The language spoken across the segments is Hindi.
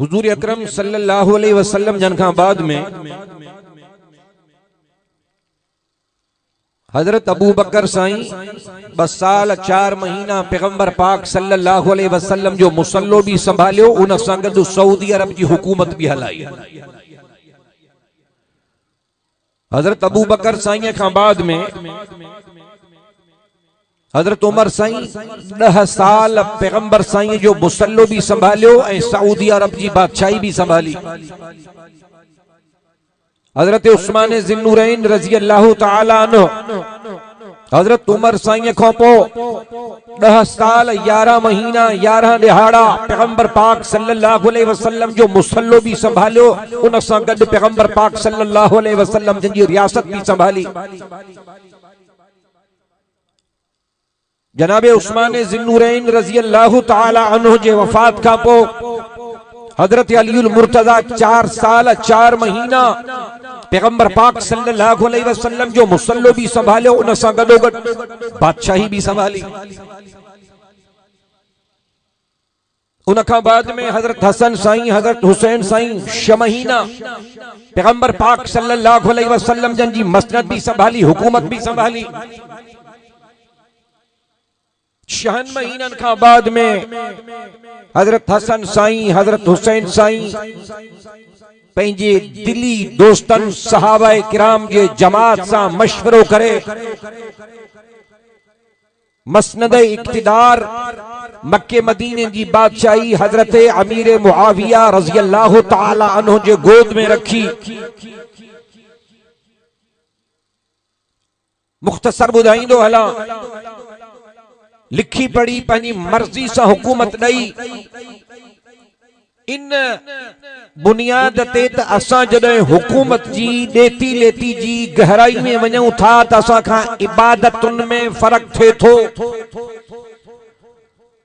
हुजूर अकरम सल्लल्लाहु अलैहि वसल्लम जन खां बाद में हजरत अबू बकर साईं 2 साल 4 महीना पैगंबर पाक सल्लल्लाहु अलैहि वसल्लम जो मुसल्लो भी संभालियो, उन सां गॾु सऊदी अरब जी हुकूमत भी हलाई। हजरत अबू बकर साईं खां बाद में हजरत उमर साईं 10 साल पैगंबर साईं जो मुसल्लो भी संभालियो ऐं सऊदी अरब जी बादशाही भी संभाली। हजरत उस्मान ज़िन्नुरैन रज़ी अल्लाह तआला अन्हु हजरत उमर साईं खां पोइ 10 साल 11 महीना 11 दिहाड़ा पैगंबर पाक सल्लल्लाहु अलैहि वसल्लम जो मुसल्लो भी संभालियो, उन सां गॾु पैगंबर पाक सल्लल्लाहु अलैहि वसल्लम जी रियासत भी संभाली। जनाबे उस्मान ज़िन्नुरैन रज़ी अल्लाह तआला अन्हु जे वफात खां पोइ हजरत अलीउल मुर्तजा 4 साल 4 महीना पैगंबर पाक सल्लल्लाहु अलैहि वसल्लम जो मुसल्लो भी संभालियो, उन सां गॾोगॾु बादशाही भी संभाली। उन खां बाद में हजरत हसन साईं हजरत हुसैन साईं 6 महीना पैगंबर पाक सल्लल्लाहु अलैहि वसल्लम जन जी मसनद भी संभाली, हुकूमत भी संभाली। 6 महीनन खां बाद में हजरत हसन साईं हजरत हुसैन साईं पंहिंजे दिली दोस्तन सहाबा किराम जे जमात सां मशवरो करे मसनद इक्तिदार मक्के मदीने जी बादशाही हजरत अमीर मुआविया रज़ी अल्लाह तआला अन्हु जे गोद में रखी। मुख्तसर बुधाइंदो हला, लिखी पढ़ी पंहिंजी मर्जी से हुकूमत दई। इन बुनियाद ते त असां जॾहिं हुकूमत जी देती लेती जी गहराई में वञूं था त असां खां इबादतुन में फर्क थे थो।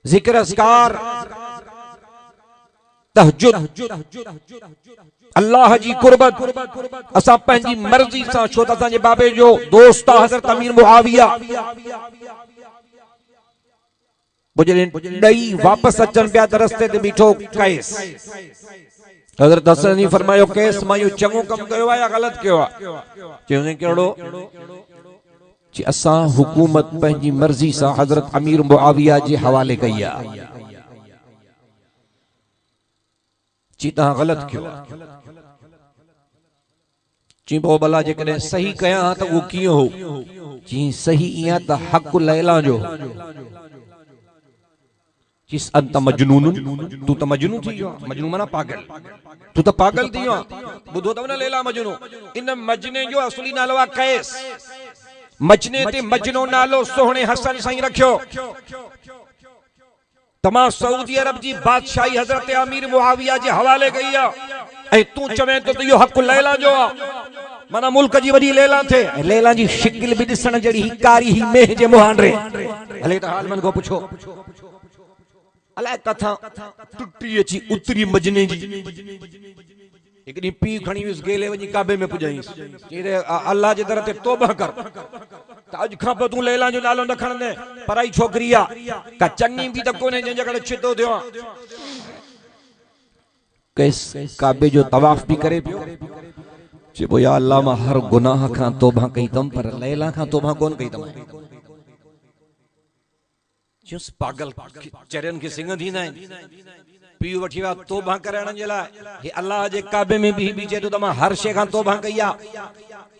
जिक्र अस्कार तहज्जुद अल्लाह जी कुर्बत असां पंहिंजी मर्जी सां, छो त असांजे बाबे जो दोस्त हजरत अमीर मुआविया ॾई वापस अचन पिया त रस्ते ते बीठो कैस। हजरत हसन जी फरमायो कैस मां इहो चङो कम कयो आहे या ग़लत कयो आहे? चयों कहिड़ो? जी असां हुकूमत पंहिंजी मर्जी सां हजरत अमीर मुआविया जे हवाले कई आहे। जी तव्हां ग़लत कयो आहे। जी पोइ भला जेकॾहिं सही कयां त उहो कीअं हो? जी सही ईअं त हक़ लैला जो। जिस अंत मजनून, तू तो मजनू थी वियो। मजनू माना पागल, तू तो पागल थी वियो। बुधो तव न लैला मजनू। इन मजने जो असली नालो आहे कैस। मजने ते मजनो नालो सोहणे हसन साईं रखियो। तमाम सऊदी अरब जी बादशाही हजरत अमीर मुआविया जे हवाले कई आहे। ऐं तू चवे तो इहो हक़ लैला जो आहे, माना मुल्क जी वॾी लैला थे। लैला जी शिकिल भी ॾिसण जहिड़ी ही कारी ही मेह जे मुहांडरे। हले त हाल मन को पुछो अलाए कथा टुटी अची उतरी मजने जी। एक ॾींहुं पीउ खणी वियुसि गेले वञी काबे में पुॼाईंसि। चई अल्लाह जे दर ते तौबा कर त अॼु खां पोइ तूं लैला जो नालो न खणंदे। पराई छोकिरी आहे का चङी बि त कोन्हे जंहिंजे करे छितो थियो आहे। कैस काबे जो तवाफ भी करे पियो। चइबो या अल्लाह मां हर गुनाह खां तौबा कई अथमि पर लैला खां तौबा कोन कई अथमि। जिस पागल चरियन के सिंह थींदा आहिनि। पीउ वठी विया तौबा करण जे लाइ। हे अल्लाह जे काबे में भी चए थो त मां हर शइ खां तौबा कई आहे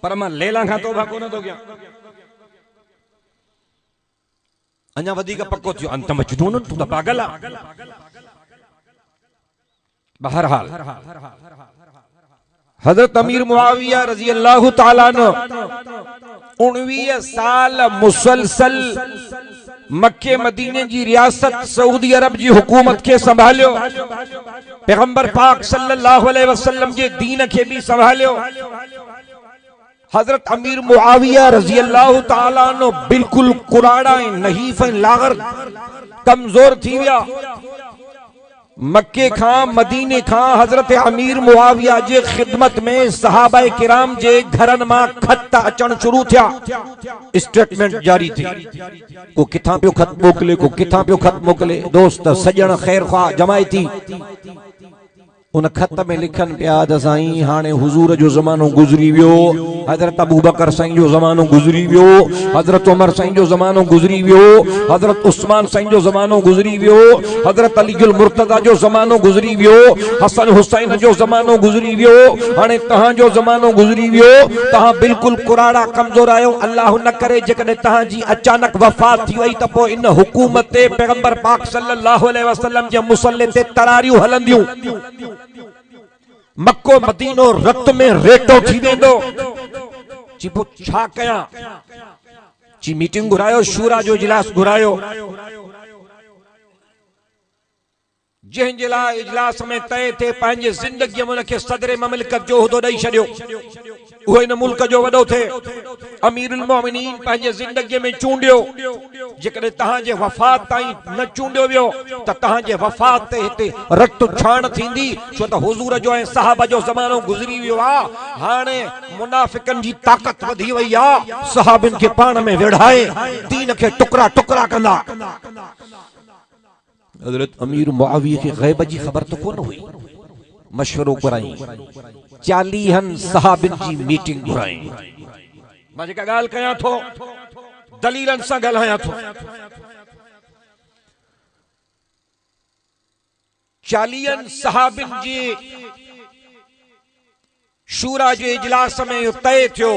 पर मां लैला खां तौबा कोन थो कयां। अञा वधीक पक्को थियो अंत मजनून, तू त पागल आहे। बहरहाल हजरत अमीर मुआविया रज़ी अल्लाह तआला अन्हु 19 साल मुसलसल मक्के मदीने जी रियासत सऊदी अरब जी हुकूमत के संभालियो। पैगंबर पाक सल्लल्लाहु अलैहि वसल्लम जे दीन के भी संभालियो। हजरत अमीर मुआविया रज़ी अल्लाह तआला अन्हु बिल्कुल कुराड़ा नहीफ लागर कमजोर थी विया। मक्के खां मदीने खां हजरत अमीर मुआविया जे खिदमत में सहाबा किराम जे घरन मां खत अचण शुरू थिया। स्टेटमेंट जारी थी। को किथां पियो खत मोकले, को किथां पियो खत मोकले। दोस्त सजण खैर ख्वाह जमायती उन खत में लिखन पिया त साईं हाणे हुजूर जो ज़मानो गुज़री वियो, हज़रत अबू बकर साईं जो ज़मानो गुज़री वियो, हज़रत उमर साईं जो ज़मानो गुज़री वियो, हज़रत उस्मान साईं जो ज़मानो गुज़री वियो, हज़रत अलीउल मुर्तज़ा जो ज़मानो गुज़री वियो, हसन हुसैन जो ज़मानो गुज़री वियो, हाणे तहां जो ज़मानो गुज़री वियो। तहां बिल्कुल कुराड़ा कमज़ोर आयो। अल्लाह न करे जेकॾहिं तहां जी अचानक वफ़ात थी वई त पोइ इन हुकूमत ते पैगंबर पाक सल्लल्लाहु अलैहि वसल्लम जे मुसल्ले ते तरारियूं हलंदियूं, मक्को मदीनो रत में रेटो थी वेंदो। जी पोइ छा कयां? जी मीटिंग घुरायो, शूरा जो इजलास घुरायो, जंहिंजे लाइ इजलास में तय थे पंहिंजे ज़िंदगीअ में उनखे सदर ममलिकत जो उहिदो ॾेई छॾियो, उहो इन मुल्क जो वॾो थे, अमीरुल मोमिनीन पंहिंजे ज़िंदगीअ में चूंडियो। जेकॾहिं तहांजे वफ़ात ताईं न चूंडियो वियो त तहांजे वफ़ात ते हिते रत छाण थींदी, छो त हुज़ूर जो ऐं सहाबा जो ज़मानो गुज़री वियो आहे। हाणे मुनाफ़िकनि जी ताक़त वधी वई आहे, सहाबिन खे पाण में विढ़ाए दीन खे टुकड़ा टुकड़ा कंदा। हज़रत अमीर मुआविया खे ग़ैब जी ख़बर तो कोन हुई, मशवरो कराई, 40 सहाबिन जी मीटिंग घुराई। मां जेका ॻाल्हि कयां थो दलीलन सां ॻाल्हायां थो। 40 सहाबिन जी शूरा जे इजलास में इहो तय थियो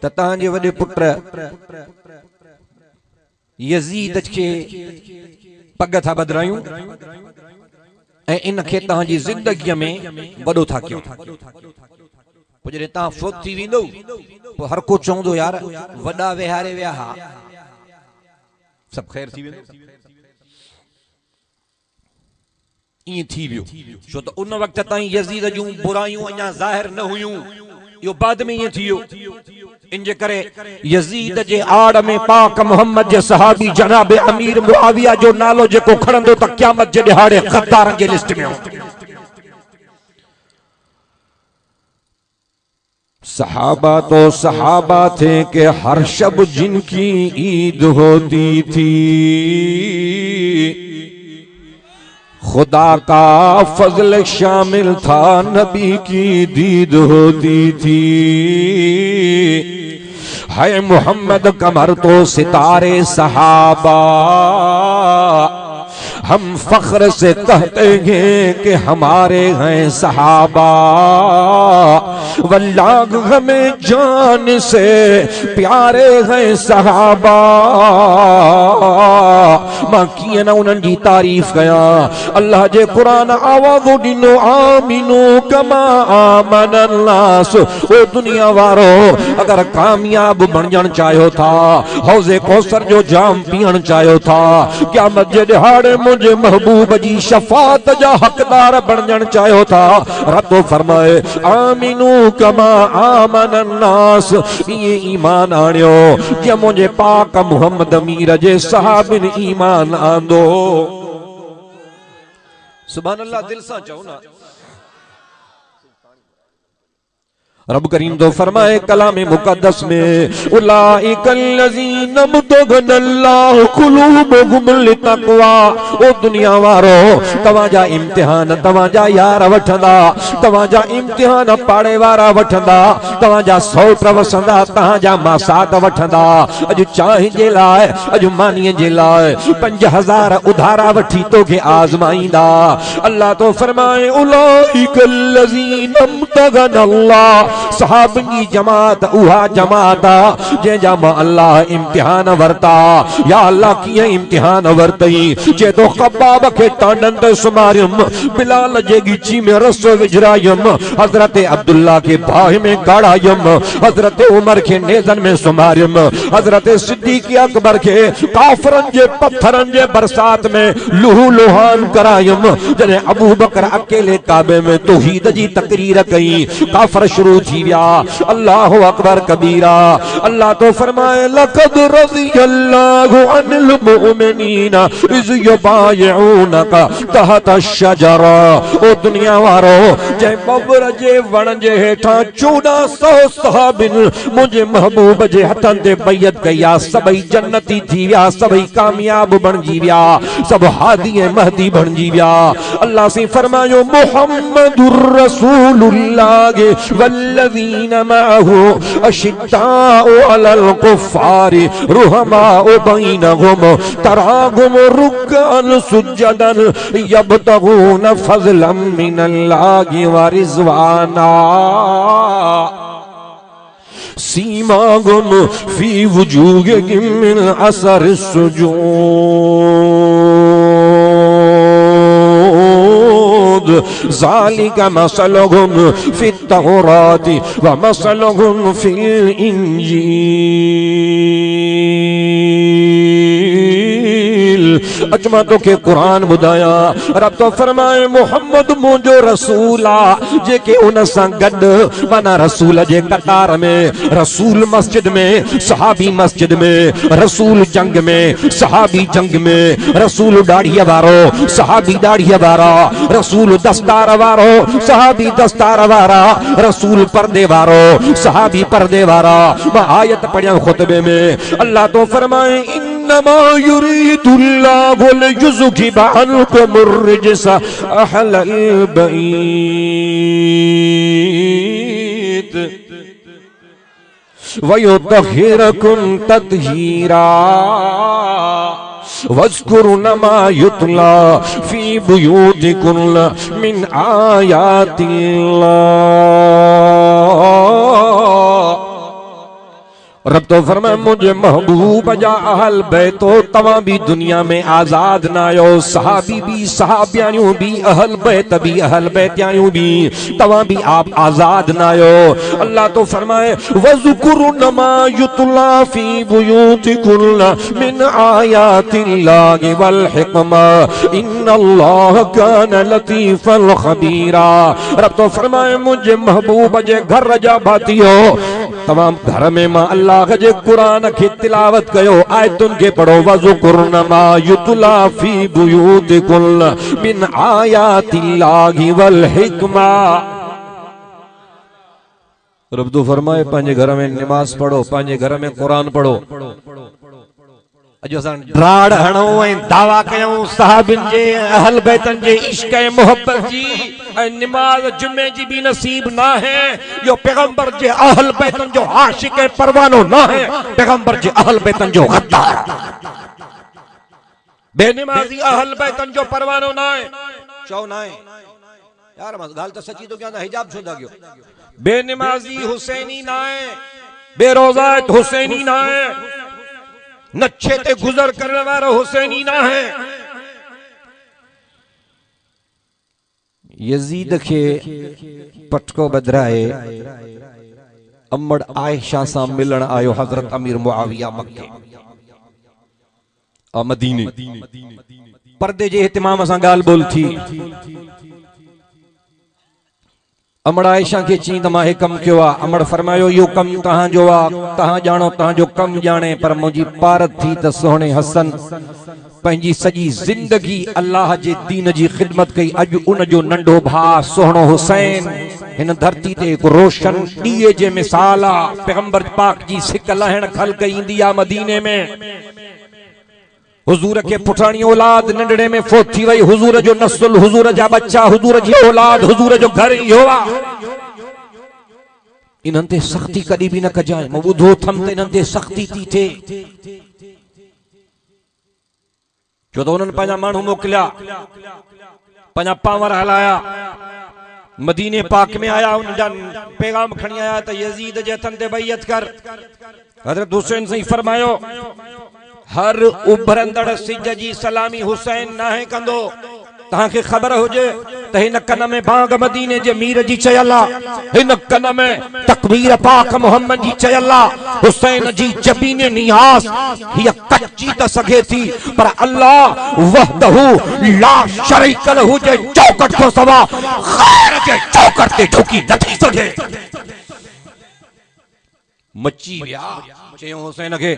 त तहांजे वॾे पुट यज़ीद खे पग था बदिरायूं ऐं इन खे तहांजी ज़िंदगीअ में वॾो था कयूं। पोइ जॾहिं तहां फोत थी वेंदो पोइ हर को चवंदो यार वॾा विहारे विया हा, सभु ख़ैर थी वेंदो। ईअं थी वियो, छो त उन वक़्त ताईं यज़ीद जूं बुरायूं अञा ज़ाहिर न हुयूं, इहो बाद में ईअं थी वियो। इन जे करे यज़ीद जे आड़ में पाक मोहम्मद जे सहाबी जनाब अमीर मुआविया जो नालो जेको खणंदो त क़यामत जे ॾिहाड़े ग़द्दारनि जी लिस्ट में हूंदो। सहाबा तो सहाबा थे कि हर शब जिनकी ईद होती थी, खुदा का फजल शामिल था नबी की दीद होती थी। है मोहम्मद कमर तो सितारे सहाबा, हम फख्र से कहते हैं कि हमारे हैं सहाबा। वल्लाह हमें जान से प्यारे हैं सहाबा। मां कीअं न उन्हनि जी तारीफ़ कयां। अल्लाह जे कुरान आवाज़ो ॾिनो आमिनू कमा आमनन नास। ओ दुनिया वारो अगर कामयाब बणजण चाहियो था, हौज़े कौसर जो जाम पीअण चाहियो था, क़यामत जे ॾिहाड़े मुझे महबूब जी शफात जा हकदार बणजण चाहियो था, रब फरमाए आमिनू कमा आमनन नास। ये ईमान आणियो जे मुझे पाक मोहम्मद अमीर जे सहाबिन ईमान आंदो। सुभान अल्लाह, दिल सां चओ ना। रब करीम तो फरमाए कलाम मुकद्दस में उलाइकल लज़ीना मुतगनल्लाहु कुलूबुहुम लितक़वा। ओ दुनिया वारो तवाजा इम्तिहान तवाजा यार वठंदा, तवाजा इम्तिहान पाड़े वारा वठंदा, तवाजा सौट वसंदा, तहाजा मासात वठंदा। अज चाहि जे लाइ, अज मानीअ जे लाइ 5000 उधारा वठी तोखे आज़माईंदा। अल्लाह तो फरमाए उलाइकल लज़ीना मुतगनल्लाहु। सहाबन जी जमात उहा जमात जंहिंजा मां अल्लाह इम्तिहान वरता। या अल्लाह कीअं इम्तिहान वरतई? जे तो ख़ब्बाब खे टांडन ते सुमारियम, बिलाल जे गिची में रस विझरायम, हज़रत अब्दुल्ला के बाहि में गाड़ायम, हज़रत उमर के नेज़न में सुमारियम, हज़रत सिद्दीक़ अकबर के काफरन जे पत्थरन जे बरसात में लुहु लुहान करायम। जॾहिं अबू बकर अकेले काबे में तौहीद जी तकरीर कई, काफर शुरू थी विया। अल्लाहु अकबर कबीरा। अल्लाह तो फरमाए लक़द रज़ियल्लाहु अनिल मुमिनीना इज़ युबायऊनका तहता शजरा। ओ दुनिया वारो जै बबर जे वण जे हेठा 1400 सहाबिन मुझे महबूब जे हथन ते बैयत कया। सबई जन्नती थी विया, सबई कामयाब बणजी विया, सब हादी ऐं महदी बणजी विया। अल्लाह से फरमायो मुहम्मदुर रसूलुल्लाह वल्लज़ीना मअहु अशिद्दाउ अलल कुफ़ारि रुहमाउ बैनहुम तराहुम रुक्अन सुज्जदन यब्तगून फज़लन मिनल्लाहि व रिज़वाना सीमाहुम फी वुजूहिहिम मिन असरि सुजूद ज़ालिका मसलुहुम फित तौराति व मसलुहुम फिल इंजील। अजमा तो के कुरान बुधाया। रब तो फरमाए मोहम्मद मुझो रसूला जेके उन सां गड माना रसूल जे कतार में, रसूल मस्जिद में, सहाबी मस्जिद में, रसूल जंग में, सहाबी जंग में, रसूल दाढ़ीअ वारो, सहाबी दाढ़ीअ वारा, रसूल दस्तार वारो, सहाबी दस्तार वारा, रसूल पर्दे वारो, सहाबी पर्दे वारा। मां आयत पढ़िया खुतबे में। अल्लाह तो फरमाए इन्नमा युरीदुल्लाहु लियुज़हिबा अन्कुमुर रिजसा अहलल बैत वयुतहिरकुम तत्हीरा वज़्कुरना मा युतला फी बुयूतिकुम मिन आयातिल्लाह। रब तो फरमाए मुझे महबूब जा अहल बैतो तवां भी दुनिया में आजाद ना आयो। सहाबी भी, सहाबियानियों भी, अहल बैतियानियों भी तवां भी आप आजाद ना आयो। अल्लाह तो फरमाए वज़्कुरना मा युतला फी बुयूतिकुम मिन आयातिल्लाहि वल हिकमा इन्नल्लाह कान लतीफल खबीरा। रब तो फरमाए मुझे महबूब जे घर जा भातियो तमाम घर में मां अल्लाह जे कुरान की तिलावत कयो, आयतुन के पढ़ो। वज़्कुरना मा युतला फी बुयूतिकुम मिन आयातिल्लाहि वल हिकमा। रब तो फरमाए पंहिंजे घर में नमाज पढ़ो, पंहिंजे घर में कुरान पढ़ो। अजो असां ड्राड़ हणो ऐं दावा कयूं सहाबिन जे, अहल बैतन जे इश्क ऐं मोहब्बत जी, ऐं नमाज जुमे जी भी नसीब ना है। यो पैगंबर जे अहल बैतन जो आशिक ऐं परवानो ना है, पैगंबर जे अहल बैतन जो गद्दार। बेनमाजी अहल बैतन जो परवानो ना है। चौ ना है यार, गाल तो सच्ची तो क्या ना, हिजाब छो दा गयो। बेनमाजी हुसैनी ना है, बेरोज़ात हुसैनी ना है, नच्छे ते गुजर करने वाला हुसैनी ना है। यजीद के पटको बदराए अम्मड़ आयशा सा मिलन आयो हजरत अमीर मुआविया मक्के आ मदीने। पर्दे जे इहतिमाम सां गाल बोल थी। अमड़ आयशा के चई त मां हे कम कयो आ। अमड़ फरमायो यो कम तहां जो आ, तहां जानो, तहां जो कम जाने। पर मुंहिंजी पारत थी त सोहणे हसन पंहिंजी सॼी जिंदगी अल्लाह जे दीन जी खिदमत कई। अॼु उन जो नंढो भाउ सोहणो हुसैन हिन धरती ते हिकु रोशन ॾीए जे मिसाल आ। पैगंबर पाक जी सिक लहण खल्क ईंदी आ मदीने में। हुजूर के पुठाणी औलाद नंढड़े में फोत थी वई। हुजूर जो नस्ल, हुजूर जा बच्चा, हुजूर जी औलाद, हुजूर जो घर इहो आ। इन्हनि ते सख्ती कॾहिं बि न कजांइ। मां ॿुधो थम त इन्हनि ते सख्ती थी थिए, छो त उन्हनि पंहिंजा माण्हू मोकिलिया, पंहिंजा पावर हलाया, मदीने पाक में आया, उनजा पैगाम खणी आया त यजीद जे हथनि ते बैयत कर। हज़रत हुसैन साईं फरमायो हर उभरंदड़ सिज जी सलामी हुसैन नाहे कंदो। तहांखे ख़बर हुजे त हिन कन में बांग मदीने जे मीर जी चयल आ, हिन कन में तकबीर पाक मोहम्मद जी चयल आ। हुसैन जी जबीने नियास हिय कच्ची त सघे थी, पर अल्लाह वहदहू ला शरीक लहू जे चौकट को सवा गैर जे चौकट ते ढुकी नथी सघे। मची विया चयो हुसैन के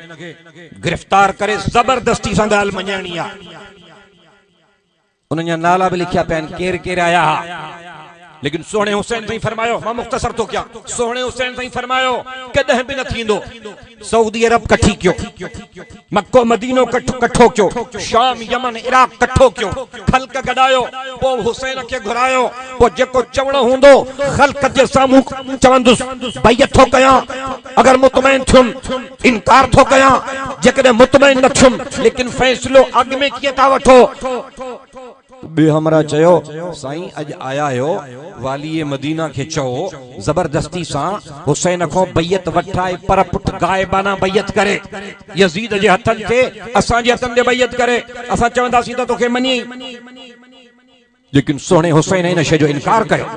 गिरफ्तार करे जबरदस्ती सां ॻाल्हि मञाइणी आहे। उन्हनि जा नाला भी लिखिया पिया आहिनि केर केर आया लेकिन सोहणे हुसैन साईं फरमायो मां मुख्तसर तो क्या सोहणे हुसैन साईं फरमायो कदह भी न थींदो सऊदी अरब कठी क्यों मक्को मदीनो कठो क्यों शाम यमन इराक कठो क्यों खल्क गडायो पो हुसैन के घुरायो पो जेको चवणो हुंदो खल्क जे सामू चवंदुस बैयत थो कया अगर मुतमईन थुम इनकार थो कया जेकॾहिं मुतमईन न थुम लेकिन फैसलो अग में किए था वठो। बे हमरा चयो साईं अज आया हो वाली मदीना के चो जबरदस्ती सा हुसैन को बैयत वठाए पर पुट गायबाना बैयत करे यजीद जे हथन के असा जे हथन दे बैयत करे असा चवंदासी त तोखे मनी लेकिन सोहणे हुसैन इन शे जो इनकार कयो।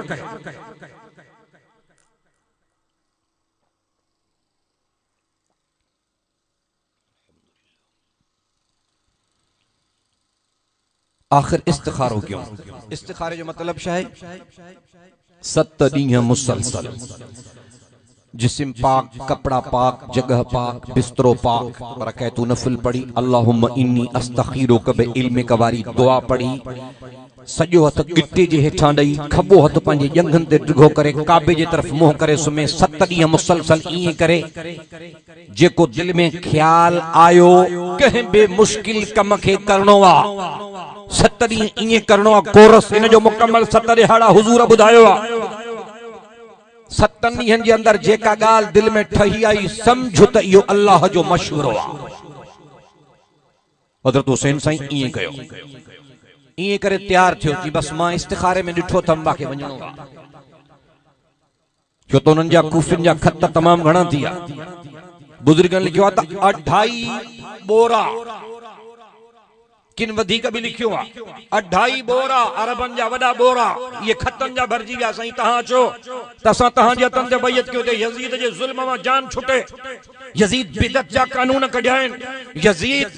आखिर इस्तिखारो क्यों इस्तिखारे जो मतलब छा है 7 ॾींहं मुसलसल जिस्म पाक कपड़ा पाक जगह पाक बिस्तरो पाक पर कह तू नफिल पढ़ी अल्लाहुम्मा इन्नी अस्तखीरुक बि इल्मिक वारी दुआ पढ़ी सजो हथ गिट्टे जे हेठां ॾई खबो हथ पंहिंजे जंघनि ते डिघो करे काबे जे तरफ़ मुंह करे सुम्हे 7 ॾींहं मुसलसल ईअं करे जेको दिल में ख्याल आयो कंहिं बि मुश्किल कम खे करणो आहे 7 ॾींहं ईअं करणो आहे कोरस इन जो मुकम्मल 7 ॾिहाड़ा हुज़ूर ॿुधायो आहे। 7 ॾींहंनि जे अंदर जेका ॻाल्हि दिल में ठही आई समझ त इहो अल्लाह जो मशवरो आहे। हज़रत हुसैन साईं ईअं कयो ईअं करे तैयार थियो कि बस मां इस्तिखारे में ॾिठो त मूंखे वञणो आहे छो त उन्हनि जा कूफिन जा ख़त तमामु घणा थी विया। बुजुर्गनि लिखियो आहे त 2.5 बोरा किन वधिक भी लिखियो आहे 2.5 बोरा अरबन जा वडा बोरा ये खतन जा भरजी विया साईं तहां चो तसा तहां जे हथन ते बैयत कयो ते यजीद जे जुल्म मां जान छुटे यजीद बिदत जा कानून कढाइन यजीद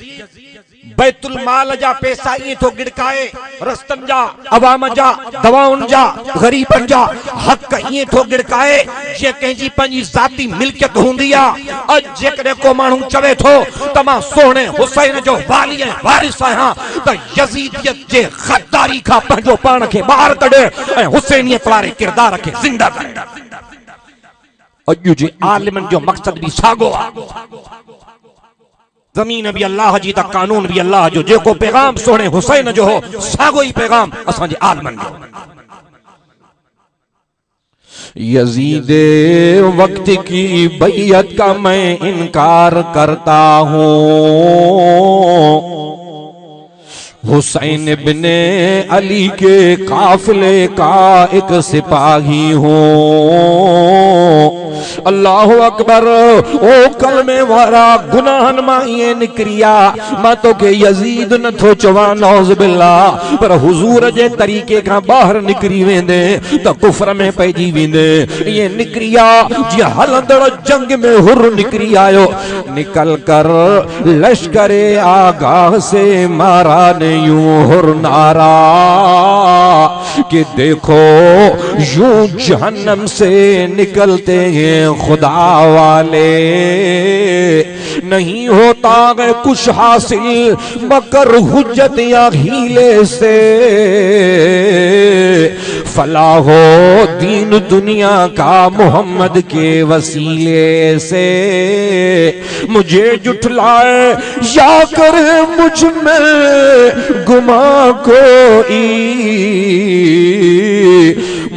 बैतुल माल जा पैसा ये तो गिड़काए रस्तन जा अवाम जा दवाउन जा गरीबन जा हक ये तो गिड़काए जे कहीं पंजी जाती मिल्कियत हुंदी आ अज जेकॾहिं को माण्हू चवे थो त मां सोहणे हुसैन जो वाली ऐं वारिस आहियां त यजीदियत जे गद्दारी खां पंहिंजो पाण खे ॿाहिरि कढे ऐं हुसैनियत वारे किरदार खे ज़िंदा करे। अॼु जे आलिमन जो मक़सद भी साॻियो आहे ज़मीन भी अल्लाह जी ता कानून भी अल्लाह जो जेको पैगाम सोहणे हुसैन जो हो साॻियो ई पैगाम असां जे आलिमन जो। यजीद वक्त की बैयत का मैं इनकार करता हूँ हुसैन इब्ने अली के काफिले का एक सिपाही हूँ। अल्लाहु अकबर ओ कलमे वारा गुनाहन मां ये निकरिया मां तो के यजीद न थो चवा नौज बिल्लाह पर हुजूर जे तरीके का बाहर निकरी वेंदे त कुफर में पइजी वेंदे ये निकरिया जी हलंदड़ जंग में हुर निकरी आयो निकल कर लश्करे आगाह से मारा ने यूं हुर नारा कि देखो यूं जहन्नम से निकलते हैं खुदा वाले नहीं होता है कुछ हासिल मगर हुज्जत या हीले से फलाहो दीन दुनिया का मोहम्मद के वसीले से मुझे जुठलाए या करे मुझ में गुमा कोई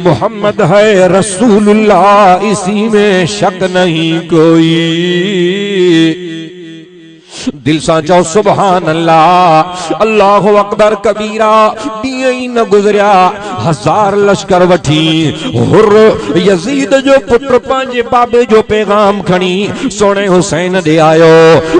मोहम्मद है रसूलुल्लाह इसी में शक नहीं कोई। दिल सा चो सुभान अल्लाह अल्लाहु अकबर कबीरा दिए ही न गुजरिया 1000 लश्कर वठी हुर यजीद जो पुत्र पांजे बाबे जो पैगाम खणी सोने हुसैन दे आयो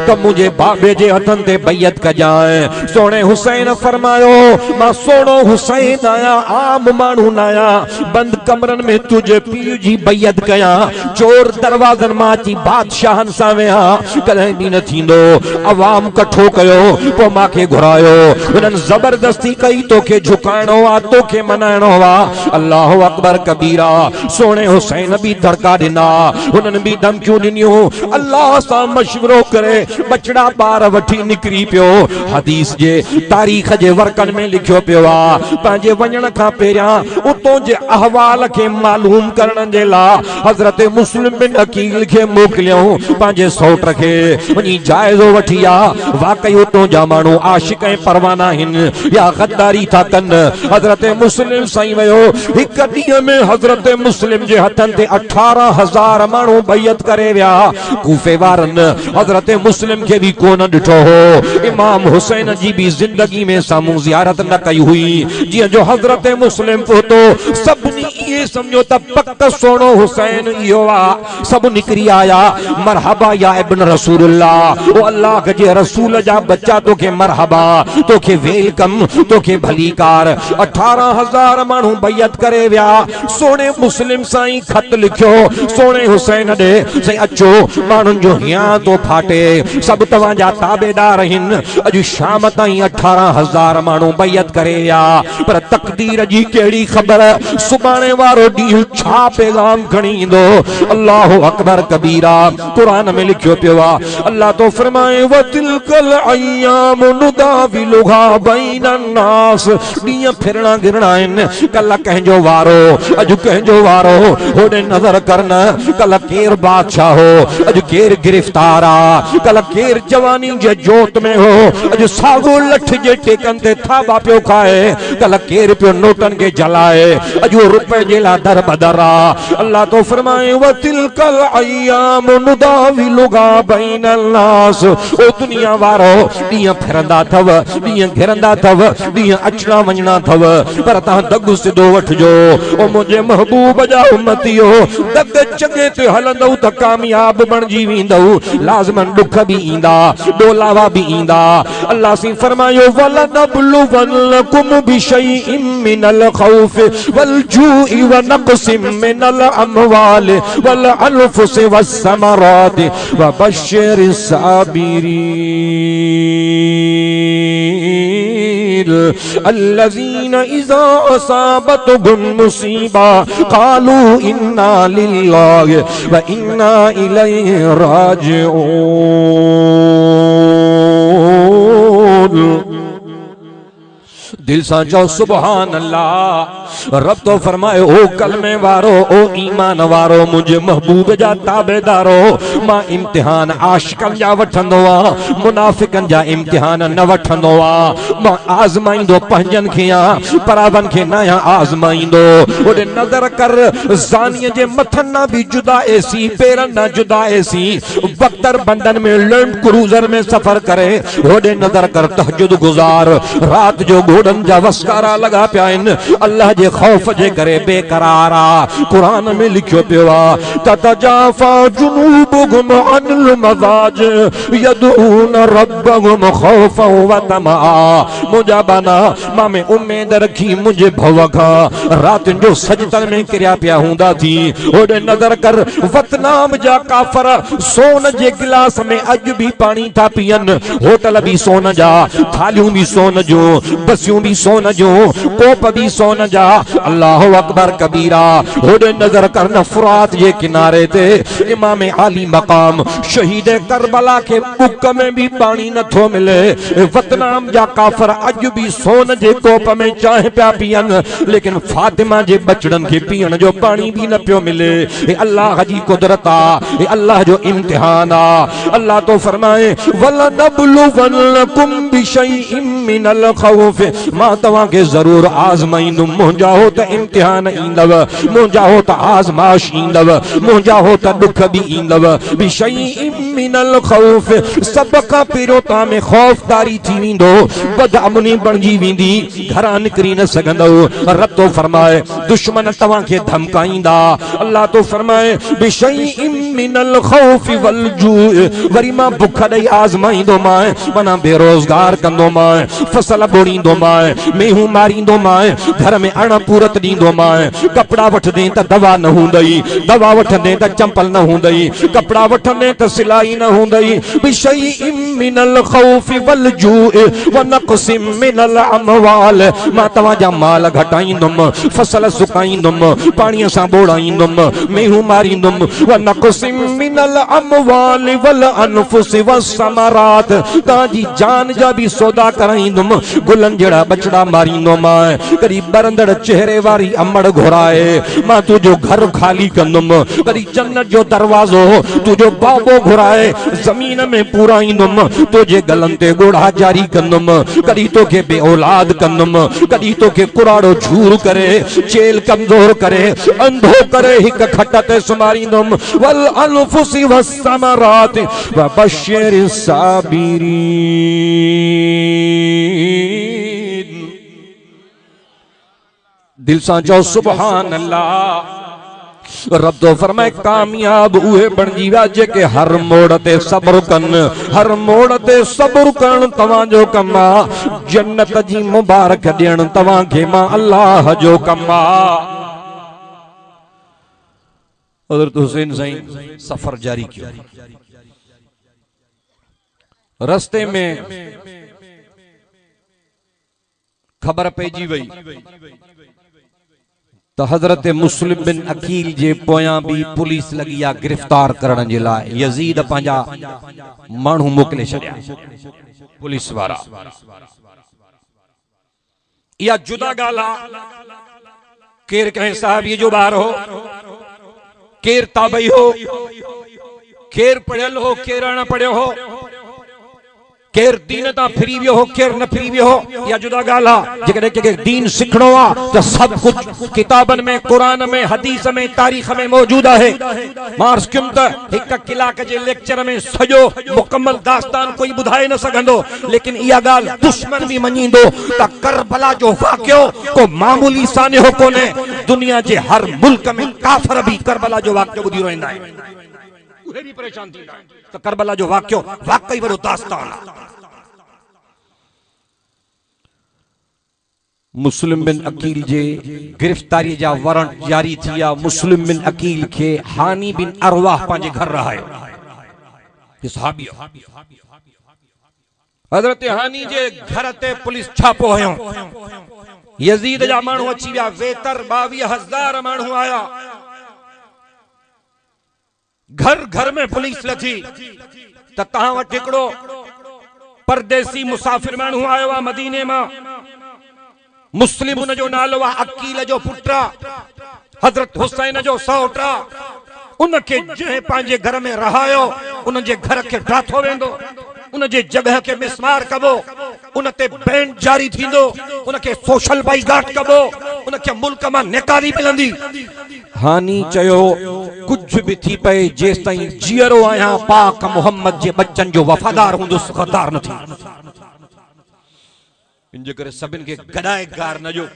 तो मुझे बाबे जे हथन ते बैयत कजाए। सोने हुसैन फरमायो मां सोनो हुसैन आया आम मानू नाया बंद कमरन में तुझे पीउ जी बैयत कया चोर दरवाजन मां ची बादशाहन सा वेहा कदे भी न थींदो अवाम कठो कयो पो माखे घुरायो उन्हनि जबरदस्ती कई तोखे झुकाइणो आ तोखे मन मनाइणो वा। अल्लाहु अकबर कबीरा। सोने हुसैन भी धड़का दिना, उन्हनि भी धमकियूं ॾिनियूं। अल्लाह सां मशवरो करे बचड़ा ॿार वठी निकिरी पियो। हदीस जे तारीख़ जे वर्कनि में लिखियो पियो आहे, पंहिंजे वञण खां पहिरियां उतों जे अहवाल खे मालूम करण जे लाइ हज़रत मुस्लिम बिन अकील खे मोकिलियऊं, पंहिंजे सौट खे वञी जाइज़ो वठी आ वाकई उतों जा माण्हू आशिक ऐं परवाना आहिनि या गद्दारी था कनि। हज़रत मुस्लिम साईं वियो, हिक ॾींहं में हज़रत मुस्लिम जे हथनि ते 18,000 माण्हू बैयत करे विया। कूफे वारनि हज़रत मुस्लिम खे बि कोन ॾिठो हो। इमाम हुसैन जी भी जिंदगी में सामू ज़ियारत न कई हुई। जियां जो हज़रत मुस्लिम पहुतो, सभिनी ये समझो त पक सोनो हुसैन इहो आ। सब निकरी आया, मरहबा या इब्न रसूलुल्लाह, ओ अल्लाह के रसूल जा बच्चा, तोखे मरहबा, तोखे वेलकम, तोखे भलीकार। 18,000 माण्हू बैयत करे विया। सोने मुस्लिम साईं खत लिखियो सोने हुसैन ॾे, साईं अचो माण्हुनि जो हियां तो फाटे, सब तव्हां जा ताबेदार आहिनि। अॼु शाम ताईं 18,000 माण्हू बैयत करे विया, पर तकदीर जी कहिड़ी ख़बर, सुभाणे वारो ॾींहुं छा पैगाम खणी ईंदो। अल्लाहु अकबर कबीरा। कुरान में लिखियो पियो आहे, अल्लाह तो फरमाए वतिलकल अय्याम नुदाविलुहा बैनन नास। ॾींहं फिरणा गिरणा आहिनि, कल कंहिंजो वारो, अॼु कंहिंजो वारो। होॾे नज़र करना, कल केर बादशाह हो, अॼु केर गिरफ्तार आ, कल केर जवानी जे जोत में हो, अॼु सागो लठ जे टेकन ते थाबा पियो खाए, कल केर पियो नोटन के जलाए, अॼु रुपए जे लाइ दर बदर आ। अल्लाह तो फरमाए वतिलकल अय्याम नुदाविलुहा बैनन नास। ओ दुनिया वारो, ॾींहं फिरंदा अथव, ॾींहं घिरंदा अथव, ॾींहं अचणा वञणा अथव, पर तव्हां दग सिधो वठिजो। ओ मुंहिंजे महबूब जा उम्मतियो, दग चङे ते हलंदव त कामयाब बणजी वेंदव। लाज़मन दुख भी ईंदा, डोलावा भी ईंदा। अल्लाह सी फरमायो वलनबलुवन्नकुम बिशैइन मिनल खौफ वल जूइ व नक़सिम मिनल अमवाल वल अनफुस वस्समरात व बश्शिरिस साबिरीन अल्लज़ीना इज़ा असाबतहुम मुसीबा क़ालू इन्ना लिल्लाहि व इन्ना इलैहि राजिऊन। दिल सा चो सुभान अल्लाह। रब तो फरमाए ओ कलमे वारो, ओ ईमान वारो, मुझे महबूब जा ताबेदारो, मां इम्तिहान आशिकन जा वठंदो आ, मुनाफिकन जा इम्तिहान न वठंदो आ। मां आज़माइंदो पंहिंजन खे आ, परावन खे न आज़माइंदो। ओॾे नज़र कर ज़ानीअ जे मथन ना भी जुदाएसी, पेरन ना जुदाएसी, बख्तर बंदन में लैंड क्रूज़र में सफर करे। ओॾे नज़र कर तहज्जुद गुज़ार, रात जो घोड़न जा वस्कारा लगा पिया आहिनि, अल्लाह जे खौफ जे करे बेकरार आ। कुरान में लिखियो पियो आ, ततजाफा जुनूबुहुम अनिल मज़ाज यदऊन रब्बहुम खौफन व तमआ। मुंहिंजा बाना मां में उम्मीद रखी मुंहिंजे भव खां रातिन जो सजदन में किरिया पिया हूंदा थी। ओॾे नज़र कर वतनाम जा काफ़र सोन जे गिलास में अॼु भी पानी था पियनि, होटल भी सोन जा, थालियूं भी सोन जूं, बसियूं भी सोन जो, कोप भी सोन जा। अल्लाहु अकबर कबीरा। होॾे नज़र कर फुरात जे किनारे ते इमाम आली मकाम शहीद करबला के बुक में भी पानी नथो मिले। वतनाम जा काफर अॼु भी सोन जे कोप में चाह पिया पियनि, लेकिन फातिमा जे बचड़न के पीअण जो पानी भी न पियो मिले। हे अल्लाह जी कुदरत आ, हे अल्लाह जो इम्तिहान आ। अल्लाह तो फरमाए वलनबलुवन्नकुम बिशैइन मिनल खौफ। मां तव्हां के जरूर आज़माइंदुम, मुंहिंजा हो त इम्तिहान ईंदव, मुंहिंजा हो त आज़माइश ईंदव, मुंहिंजा हो त दुख भी ईंदव। बिशैइन मिनल खौफ, सब खां पहिरियों तव्हां में खौफदारी थी वेंदो, बदअमनी बणजी वेंदी, घरां निकिरी न सघंदव। रब तो फरमाए दुश्मन तव्हां खे धमकाईंदा। अल्लाह तो फरमाए बिशैइन मिनल खौफ वल जूअ। वरी मां बुख ॾेई आज़माईंदो मां, माना बेरोज़गार कंदो मां, फसल बोड़ींदो मां, मेहूं मारींदो मां, घर में अण पूरत ॾींदो मां। कपड़ा वठंदे त दवा न हूंदई, दवा वठंदे त चंपल न हूंदई, कपड़ा वठंदे त सिलाई न हूंदई। बिशैइन मिनल खौफि वल जूइ व नक़सिम मिनल अमवाल। मां तव्हांजा माल घटाईंदुमि, फसल सुकाईंदुमि, पाणीअ सां ॿोड़ाईंदुमि, मेहूं मारींदुमि। व नक़सिम मिनल अमवाल वल अनफुस वस्समरात, तव्हांजी जान जा भी सौदा कराईंदुमि, गुलनि जहिड़ा बचड़ा मारींदुमि। कॾहिं बरंदड़ चेहरे वारी अमड़ घुराए मां तुंहिंजो घर खाली कंदुमि। कॾहिं जन्नत जो दरवाज़ो तुंहिंजो बाबो घुराए ज़मीन में पूराईंदुमि, तुंहिंजे गलनि ते ॻोढ़ा जारी कंदुमि। कॾहिं तोखे बे औलाद कंदुमि, कॾहिं तोखे कुराड़ो झूर करे, चेल कमज़ोर करे, अंधो करे हिक खट ते सुम्हारींदुमि। वल अनफुसि वस्समरात व बश्शिर साबिरीन। दिल सां चओ सुभान अल्लाह। रब तो फरमाए कामयाब उहे बणजी विया जेके हर मोड़ ते सब्र कनि, हर मोड़ ते सब्र करण तव्हांजो कम आ। जन्नत जी मुबारक ॾियण तव्हांखे मां अल्लाह जो कम आ। हज़रत हुसैन साईं सफ़र जारी कियो। रस्ते में खबर पइजी वई तो हजरत मुस्लिम बिन अकील जे पोयां भी पुलिस लगी आ गिरफ्तार करण जे लाइ। यजीद पंहिंजा माण्हू मोकिले छॾिया पुलिस वारा। इहा जुदा ॻाल्हि आहे, केर कंहिं साहबीअ जो ॿार हो, केर ताबई हो, केर पढ़ियल हो, केर अण पढ़ियो हो, केर दीन तां फिरी वियो हो, केर न फिरी वियो हो, या जुदा ॻाल्हि आहे। जेकॾहिं कंहिंखे दीन सिखणो आहे त सभु कुझु किताबनि में, क़ुरान में, हदीस में, तारीख़ में मौजूद आहे। मार्स किम त हिक कलाक जे लेक्चर में सॼो मुकम्मल दास्तान कोई ॿुधाए न सघंदो, लेकिन इहा ॻाल्हि दुश्मन भी मञींदो त करबला जो वाक़ियो को मामूली सान्हो कोन्हे। दुनिया जे हर मुल्क में काफ़िर भी करबला जो वाक़ियो ॿुधी रहंदा आहिनि, उहे भी परेशान थींदा आहिनि त करबला जो वाक़ियो वाकई वॾो दास्तान आहे। मुस्लिम बिन अकील जे गिरफ्तारी जा वारंट जारी थिया। मुस्लिम बिन अकील के हानी बिन अरवाह पंहिंजे घर रहायो। हजरत हानी जे घर ते पुलिस छापो हयो। यजीद जा माण्हू अची विया, वेतर 22,000 माण्हू आया। घर घर में पुलिस लथी त तहां वटि हिकिड़ो परदेसी मुसाफिर माण्हू आयो आहे मदीने मां। मुस्लिम उन जो नालो आहे, अकील जो पुट, हजरत हुसैन जो सौट। उनखे जंहिं पंहिंजे घर में रहायो, उन जे घर खे ड्राथो वेंदो, उन जे जगह के मिसमार कबो, उन ते बैन जारी थींदो, उनखे सोशल बाइकाट कबो, उनखे मुल्क मां निकारी मिलंदी। हानी चयो कुछ भी थी पए, जेस ताईं जीअरो आहियां पाक मोहम्मद जे बच्चन जो वफादार हूंदुसि, ख़तार न थी। इन जे करे सभिनि खे गॾाए गार न जो,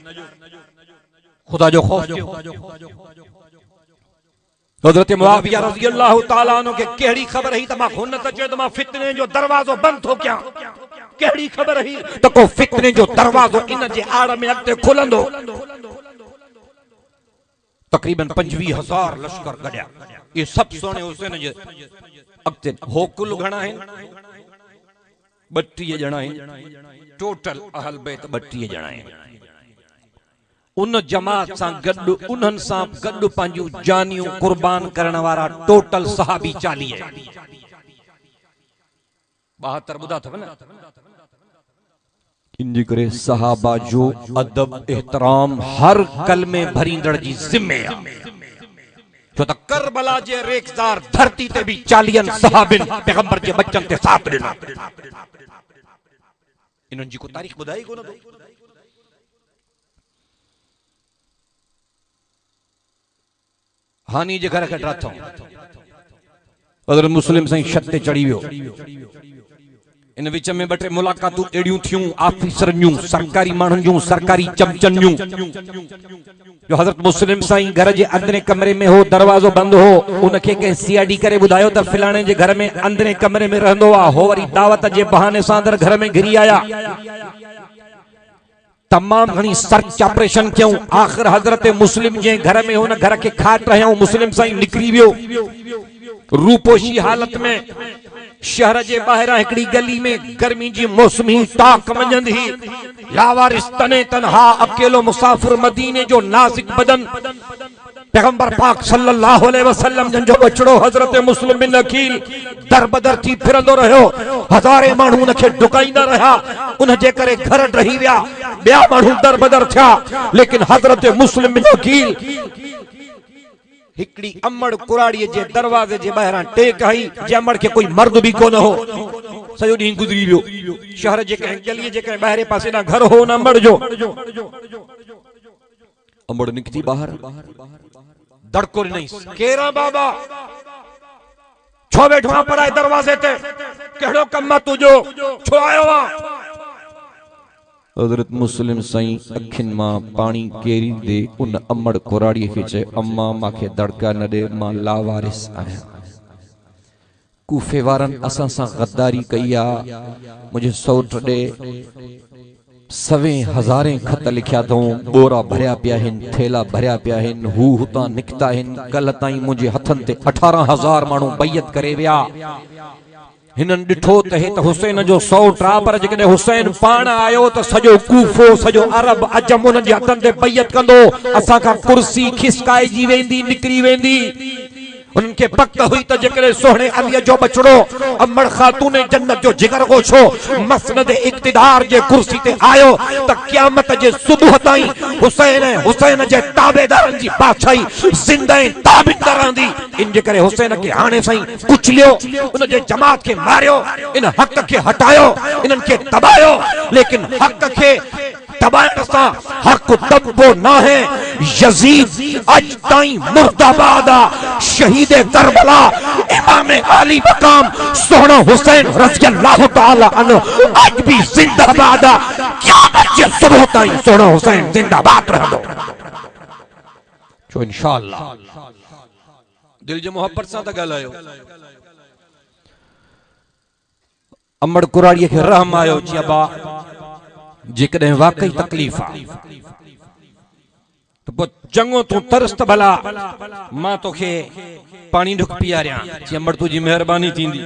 खुदा जो खौफ जो। हज़रत मुआविया रज़ी अल्लाह ताला अन्हु खे कहिड़ी ख़बर हुई त मां हुन त चयो त मां फितने जो दरवाज़ो बंदि थो कयां। कहिड़ी ख़बर हुई त को फितने जो दरवाज़ो इन जे आड़ में अॻिते खुलंदो। तक़रीबन 25,000 लश्कर गॾिया। ये सभु सोने हुसैन जे अॻिते हो। कुल घणा आहिनि? 32 ॼणा आहिनि। टोटल अहल बैत 32 ॼणा आहिनि। उन जमात सां गॾु, उन्हनि सां गॾु पंहिंजूं जानियूं कुर्बान करण वारा टोटल सहाबी 40 आहिनि। 72 ॿुधा अथव न। इन करे सहाबा जो अदब एहतराम हर कलमे भरींदड़ जी ज़िम्मे आहे। छो त करबला जे रेखदार धरती ते भी 40 सहाबिन पैगंबर जे बच्चन ते साथ ॾिना। इन्हनि जी को तारीख़ ॿुधाई कोन थो। हानी जे घर खे ड्राथो। हज़रत मुस्लिम साईं छत ते चढ़ी वियो। इन विच में 2 टे मुलाकातूं एड़ियूं थियूं, ऑफिसरनि जूं, सरकारी माण्हुनि जूं, सरकारी चमचनि जूं। जो हज़रत मुस्लिम साईं घर जे अंदरे कमरे में हो, दरवाज़ो बंदि हो। उनखे कंहिं सीआईडी करे ॿुधायो त फिलाणे जे घर में अंदरे कमरे में रहंदो आहे। हो वरी दावत जे बहाने सां अंदर घर में घिरी आया। तमाम घणी सर्च ऑपरेशन क्यों। आखिर हजरत मुस्लिम जे घर में हुन घर के खाट रहियो। मुस्लिम साईं निकरी वियो। रूपोशी हालत में शहर जे ॿाहिरां हिकड़ी गली में गर्मी जी मौसमी ताक वञंदी, लावारिस तने तनहा अकेलो मुसाफिर मदीने जो नाज़िक बदन पैगंबर पाक सल्लल्लाहु अलैहि वसल्लम जन जो बचड़ो हजरत मुस्लिम बिन अकील दर बदर थी फिरंदो रहियो। हज़ारे माण्हू उन खे डुकाईंदा रहिया, उन जे करे घर रही विया, ॿिया माण्हू दर बदर थिया, लेकिन हजरत मुस्लिम बिन अकील हिकड़ी अमड़ कुराड़ी जे दरवाजे जे ॿाहिरां टेक आई, जे अमड़ के कोई मर्द भी कोन हो। सॼो ॾींहुं गुज़री वियो। शहर जे कंहिं गलीअ जे कंहिं ॿाहिरे पासे ॾांहुं घर हो उन अमड़ जो। अमड़ निकिती ॿाहिरि, दड़को ॾिनई, केरा बाबा, छो वेठो आहे पराए दरवाजे ते, कहिड़ो कम आहे तुंहिंजो, छो आयो आहे? हजरत मुस्लिम साईं अखिन मां पानी केरी दे उन अमड़ कुराड़ी खे चए, अम्मा माखे दड़का न दे, मां लावारिस आहियां। कूफे वारनि असां सां गद्दारी कई आहे, मुंहिंजे सौट ॾे सवे हज़ारे खत लिखिया अथऊं, बोरा भरिया पिया आहिनि, थेला भरिया पिया आहिनि, हू हुतां निकिता आहिनि। कल ताईं मुंहिंजे हथनि ते 18,000 माण्हू बैयत करे विया। हिननि ॾिठो त हे त हुसैन जो सौट आहे, पर जेकॾहिं हुसैन पाण आयो त सॼो कूफो, सॼो अरब अजम उन्हनि जे हथनि ते बैयत कंदो, असां खां कुर्सी खिसकाइजी वेंदी, निकिरी वेंदी। उनके पक हुई त जेकरे सोहणे अलीअ जो बचड़ो अमड़ खातून जन्नत जो जिगर गोशो मसनद इक्तिदार जे कुर्सी ते आयो त क़यामत जे सुबह ताईं हुसैन जे ताबेदारन जी बादशाही जिंदा ताबित रहंदी। इन जे करे हुसैन के हाणे सही कुचलियो, उन जे जमात के मारियो, इन हक के हटायो, इनन के दबायो, लेकिन हक के दबाने सा हक दबो ना है। यजीद अज ताई मुर्दाबाद, शहीद करबला, इमाम अली मकाम सोहना हुसैन रज़ियल्लाहु ताला अन्हु आज भी जिंदाबाद। क़यामत जे सुबह ताई सोहना हुसैन जिंदाबाद रहंदो। जो इंशाअल्लाह दिल जे मोहब्बत सां त ॻाल्हायो। अमड़ कुराड़ीअ खे रहम आयो, चइबा जेकॾहिं वाकई तकलीफ़ आहे तो चङो तूं तरस त भला मां तोखे पानी ढुक पीआरियां। अमड़ तुंहिंजी महिरबानी थींदी।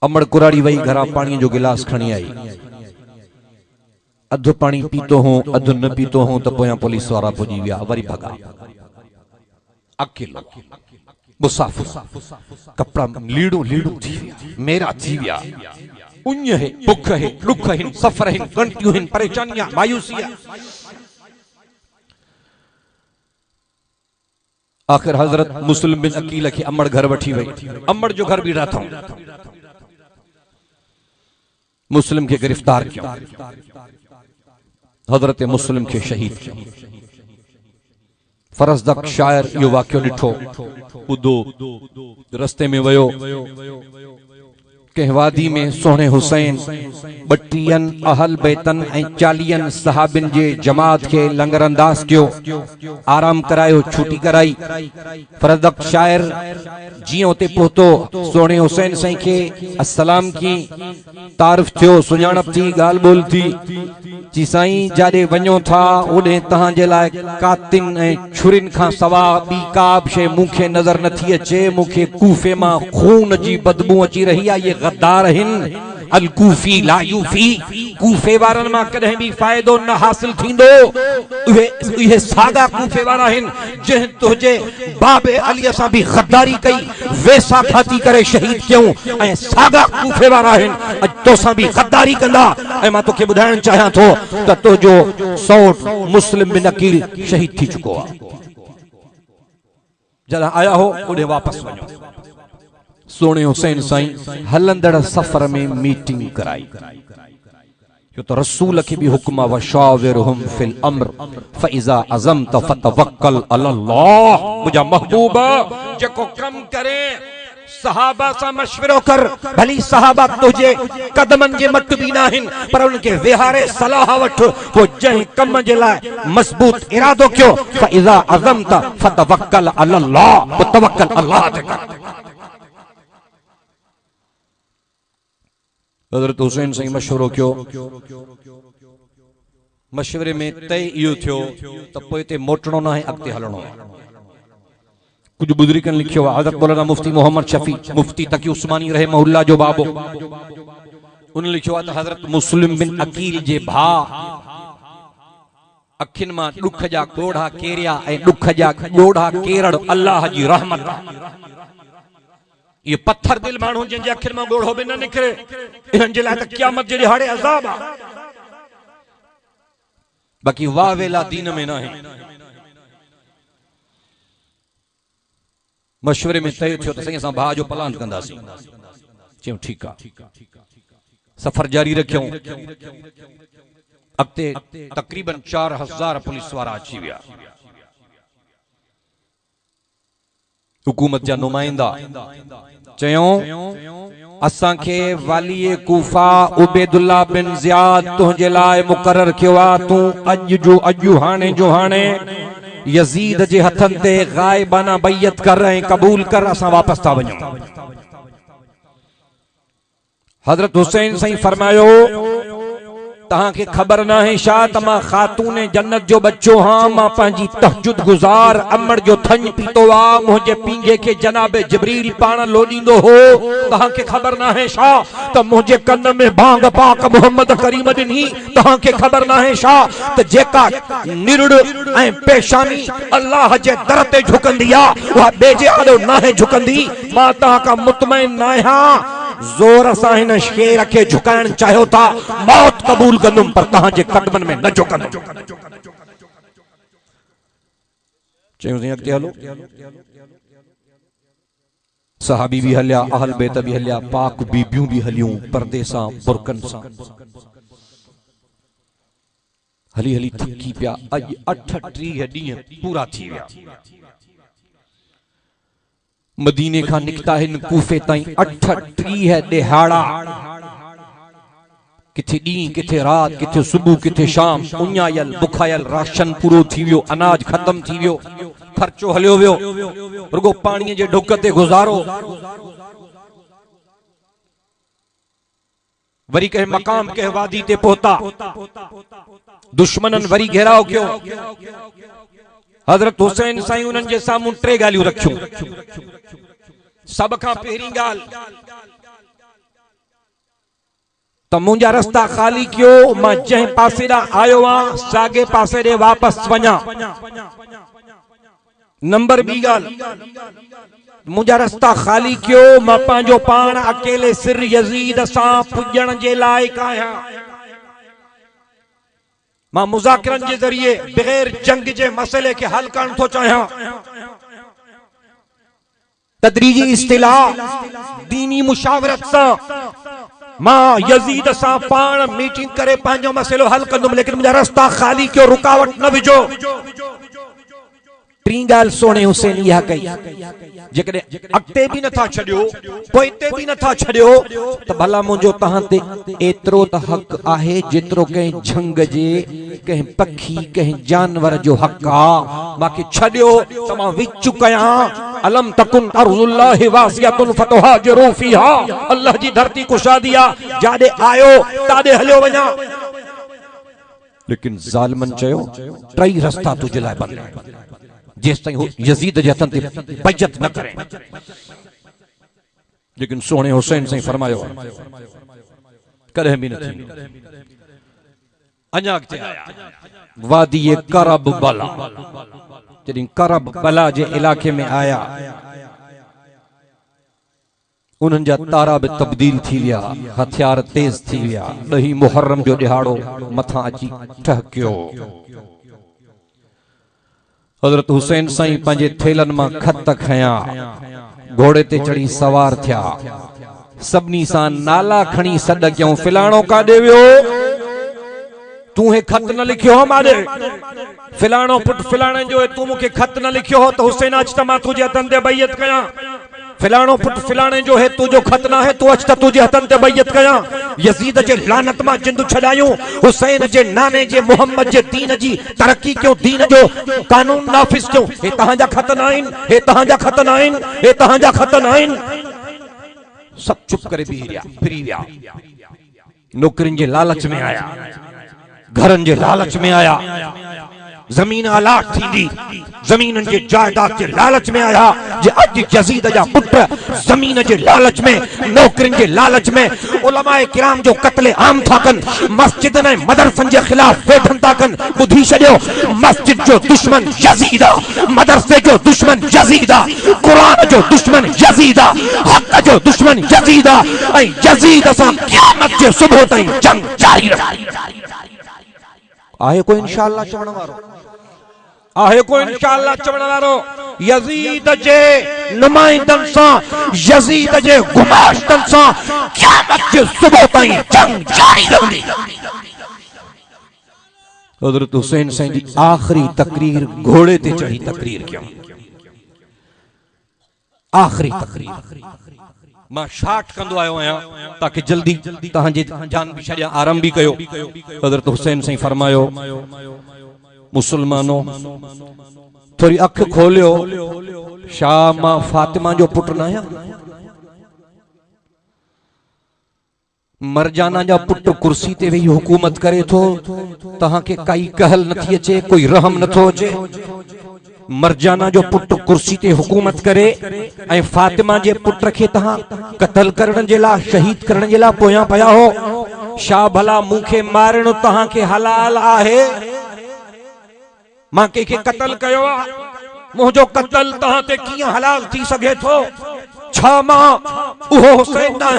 अमड़ कुराड़ी वही घरां पानी जो गिलास खणी आई, अधु पानी पीतो हूं, अधु न पीतो हूं त पोयां पुलिस वारा पुॼी विया, वरी भगा। अकेलो मुसाफिर, कपड़ा लीड़ो थी विया, मेरा थी विया। उञ है, भुख है, दुख है, सफर है, घंटियों है, परेशानियां, मायूसियां। आखिर हजरत मुस्लिम बिन अकील के अमड़ घर वठी वही। अमड़ जो घर भी रहता हूं, मुस्लिम के गिरफ्तार किया, हजरत मुस्लिम के शहीद किया। फरजदक शायर यो वाक्यो ॾिठो, ॿुधो, रस्ते में वयो, कहवादी में सोहणे हुसैन 32 अहल बैतन ऐं 40 सहाबिन जे जमात के लंगर अंदाज कियो, आराम करायो, छुट्टी कराई। फरदक शायर जियों ते पहुतो, सोहणे हुसैन साईं के अस्सलाम की तारीफ थियो, सुञाणप थी, गाल बोल थी। जी साईं जाडे वञो था ओडे तहां जे लाइ कातिन ऐं छुरिन खां सवा ॿी का बि शइ मूंखे नज़र नथी अचे। मूंखे कूफे मां खून जी बदबू अची रही आहे। ये गद्दार हिन, अल कूफी ला यूफी, कूफे वारन मां कदे भी फायदो न हासिल थींदो। उहे सागा कूफे वारा हिन जंहिं तुझे बाबे अली सां भी गद्दारी कई, वैसा खाती करे शहीद क्यों, ऐं सागा कूफे वारा हिन अज तोसां भी गद्दारी कंदा। ऐं मां तोखे ॿुधाइण चाहियां थो त तुंहिंजो सौट मुस्लिम बिन अकील शहीद थी चुको आहे। जॾहिं आया हो ओॾे वापस वञो। सोने हुसैन साईं हलंदड़ सफर में मीटिंग कराई, जो तो रसूल के भी हुक्म वशाविरहुम फिल अम्र फइजा अज़मत फतवक्कल अलल्लाह। मुझा महबूबा जेको कम करे सहाबा सा मशवरो कर। भली सहाबा तुझे कदमन जे मट भी ना हिन, पर उनके विहारे सलाह वठ, वो जहीं कम जे लाइ मजबूत इरादो क्यों। फइजा अज़मत फतवक्कल अलल्लाह, तवक्कल अल्लाह ते कर। हजरत हुसैन साईं मशवरो क्यों, मशवरे में तय इहो थियो त पोइ ते मोटणो न आहे, अॻिते हलणो आहे। कुछ बुजुर्गन लिखियो हज़रत मौलाना मुफ्ती मोहम्मद शफी मुफ्ती तकी उस्मानी रहे मोहल्ला जो बाबो उन लिखियो त हज़रत मुस्लिम बिन अकील जे भा अखिन मां दुख जा गोढ़ा केरिया ए दुख जा गोढ़ा केरड़ अल्लाह जी रहमत ये पत्थर दिल माण्हू जिन जे अखिन मां गोढ़ो बि न निकरे इहन जे लाइ त क़यामत जे ॾींहुं हाणे अज़ाब आ बाक़ी वाह वेला दीन में न है मशवरे में तय थियो त सही असां भाउ जो प्लान कंदासीं चयूं ठीकु आहे सफ़र जारी रखियूं अॻिते तक़रीबन 4000 पुलिस वारा अची विया हुकूमत जा नुमाइंदा चयूं असांखे वाली कूफा उबैदुल्लाह बिन ज़ियाद तुंहिंजे लाइ मुक़रर कयो आहे तूं अॼु जो अॼु हाणे जो हाणे यजीद जे हथन ते गायबाना बैयत कर ऐं कबूल कर असां वापस था वञूं हजरत हुसैन सही फरमायो तहां के खबर ना है शाह तमा खातून जन्नत जो बच्चो हां मां पंहिंजी तहज्जुद गुजार अमड़ जो थन पीतो आ मुझे पींगे के जनाब जिब्रील पाण लोडींदो हो तहां के खबर ना है शाह त मुझे कन में भांग पाक मोहम्मद करीम दिनी तहां के खबर ना है शाह त जेका निरुड़ ऐं पेशानी अल्लाह जे दर ते झुकंदी आ वा बेजे आलो ना है झुकंदी मां तहां का मुतमइन ना हां जोर सां हिन शेर के झुकाइण चाहियो था मौत कबूल कंदुम पर तहां जे कदमन में न झुकंदुम चयूं जी अॻिते हलो सहाबी भी हलिया अहल बैत भी हलिया पाक बीबियूं भी हलियूं पर्दे सां बुरकन सां हली हली थकी पिया अॼु 38 ॾींहं पूरा थी विया मदीने का निकता है कूफे ताई 38 दिहाड़ा किथे डी किथे रात किथे सुबह किथे शाम उन्यायल बुखायल राशन पूरो थी वियो अनाज खत्म थी वियो खर्चो हलियो वियो रुगो पानी जे ढुक ते गुजारो वरी कहे मकाम के वादी ते पहुता दुश्मनन वरी घेराव कयो हजरत हुसैन साईं उन्हनि जे साम्हूं 3 ॻाल्हियूं रखियूं सब खां पहिरीं ॻाल्हि त मुंहिंजा रस्ता ख़ाली कयो मां जंहिं पासे ॾांहुं आयो आहियां साॻे पासे ॾे वापसि वञा नंबर ॿी ॻाल्हि मुंहिंजा रस्ता ख़ाली कयो मां पंहिंजो पाण अकेले सिर यज़ीद सां पुॼण जे लाइक़ आहियां मां मुज़ाकिरनि जे ज़रिए बग़ैर जंग जे मसइले खे हल करण थो चाहियां तदरीजी इस्तिलाह दीनी मुशावरत सां मां यजीद सां पाण मीटिंग करे पंहिंजो मसइलो हल कंदुमि लेकिन मुंहिंजा रस्ता ख़ाली कयो रुकावट न विझो टी ॻाल्हि सोने हुसैन इहा कई जेकॾहिं अॻिते बि नथा छॾियो पोइते बि नथा छॾियो त भला मुंहिंजो तव्हां ते एतिरो त हक़ आहे जेतिरो कंहिं झंग जे कंहिं पखी कंहिं जानवर जो हक़ आहे मूंखे छॾियो त मां विच कयां अलम तकुन अर्ज़ुल्लाहि वासियतुन फतहाजिरू फीहा अल्लाह जी धरती कुशादी आहे जाॾे आयो ताॾे हलियो वञा लेकिन ज़ालिमन चयो 3 रस्ता तुंहिंजे लाइ बंदि जेस ताईं यजीद जे हथन ते बैयत न करे लेकिन सोने हुसैन साईं फरमायो कदे भी न थी अञा अॻिते आया वादी करब बला जॾहिं करब बला जे इलाके में आया उन्हनि जा तारा बि तब्दील थी विया हथियार तेज थी विया 10 मुहर्रम जो ॾिहाड़ो मथां अची ठहकियो हजरत हुसैन साईं पंहिंजे थेलनि मां खत खया घोड़े ते चढ़ी सवार थिया सभिनी सां नाला खणी सॾ कयूं फिलाणो काॾे वियो तूं हे खत न लिखियो हो माॾे फिलाणो पुट फिलाणे जो तूं मूंखे खत न लिखियो हो त हुसैन अच त मां तुंहिंजे हथनि ते बैयत कयां फिलाणो पुट फिलाणे जो है तुझो खत ना है तू अच त तुझे हथन ते बैयत कया यजीद जे लानत मां जिंदू छडायूं हुसैन जे नाने जे मोहम्मद जे दीन जी तरक्की क्यों दीन जो कानून नाफिज क्यों हे तहां जा खत ना आइन हे तहां जा खत ना आइन हे तहां जा खत ना आइन सब चुप करे बीहरिया फ्री विया नौकरिन जे लालच में आया घरन जे लालच में आया जमीन अलाट थींदी ज़मीन जे जायदाद जे लालच में आया जे अज यजीद जा पुत्र ज़मीन जे लालच में नौकरिन जे लालच में उलमाए किराम जो कत्ले आम था कन मस्जिद ने मदरसन जे खिलाफ वेठन था कन बुधी छड़ियो मस्जिद जो दुश्मन यजीद मदरसे जो दुश्मन यजीद कुरान जो दुश्मन यजीद हक जो दुश्मन यजीद ऐ यजीद सा क़यामत जे सुबह ताईं जंग जारी आहे कोई इंशाअल्लाह चवण वारो आहे कोई इंशाअल्लाह चवण वारो यजीद जे नुमाइंदन सा यजीद जे गुमाश्तन सा क़यामत जे सुबह ताईं जंग जारी रहंदी हज़रत हुसैन साईं जी आखिरी तकरीर घोड़े ते चढ़ी तकरीर कयूं आखिरी तकरीर मां शार्ट कंदो आयो आहियां ताकि जल्दी तहांजे जान भी छड़िया आराम भी कयो हज़रत हुसैन साईं फरमायो मुसलमानो थोड़ी अख खोलियो शाह मां फातिमा जो पुट न आहियां मरजाना जा पुट कुर्सी ते वेही हुकूमत करे थो तहां के काई कहल नथी अचे कोई रहम नथो अचे मरजाना जो पुट कुर्सी ते हुकूमत करे ऐं फातिमा जे पुट खे तहां कत्ल करण जे ला शहीद करण जे ला पोयां पया हो शाह भला मूंखे मारणो तहां के हलाल आहे मां के कत्ल कयो मुझो कत्ल तहां ते कियां हलाल थी सके थो छा मां उहो हुसैन ना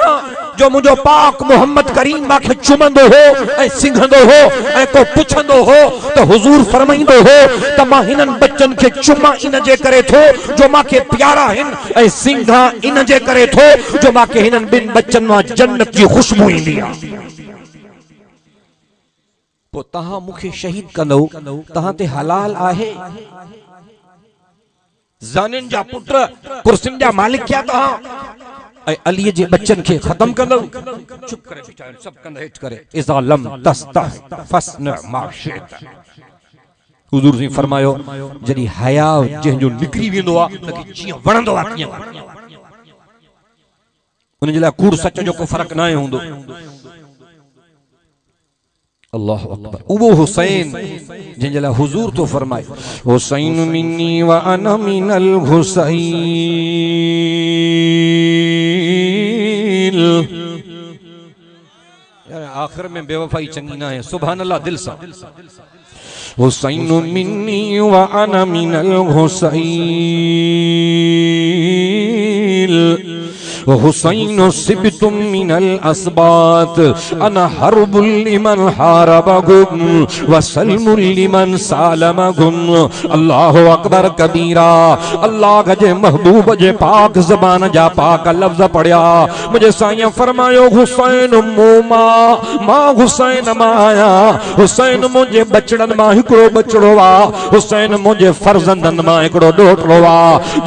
जो मुझो पाक मोहम्मद करीम माखे चुमंदो हो ऐं सिंघंदो हो ऐं को पुछंदो हो तो हुजूर फरमाइंदो हो त मां हिनन बच्चन के चुमा इन जे करे थो जो माखे प्यारा हिन ऐं सिंघा इन जे करे थो जो माखे हिनन बिन बच्चन मां जन्नत जी खुशबू ईंदी आ पो तहां मुखे शहीद कंदो तहां ते हलाल आहे जानिन जा पुत्र कुर्सिन जा मालिक क्या तहां अली जे बच्चन के खत्म कंदो चुप करे बेटा सब कंध हेठ करे इज़ा लम तस्तह फस्न मा शित हुजूर जी फरमायो जदी हया जंहिं जो निकरी वेंदो आ तके जीअं वणंदो आ तीअं उन जे ला कूड़ सच जो को फर्क ना हुंदो अल्लाह अकबर वो हुसैन जिनजला हुजूर तो फरमाए हुसैन मिन्नी व अना मिनल हुसैन यार आखिर में बेवफाई चंगी ना है सुभान अल्लाह दिल सा हुसैन मिन्नी व अना मिनल हुसैन हुसैन सिबतुम मिनल असबात अना हरबुल लिमन हारबहुम व सल्मुल लिमन सालमहुम अल्लाहु अकबर कबीरा अल्लाह जे महबूब जे पाक ज़बान जा पाक लफ्ज़ पढ़या मुझे साईं फरमायो हुसैन मोमा मां हुसैन मां आया हुसैन मुझे बचड़न मां हिकड़ो बचड़ो वा हुसैन मुझे फर्जंदन मां हिकड़ो ॾोहिटो वा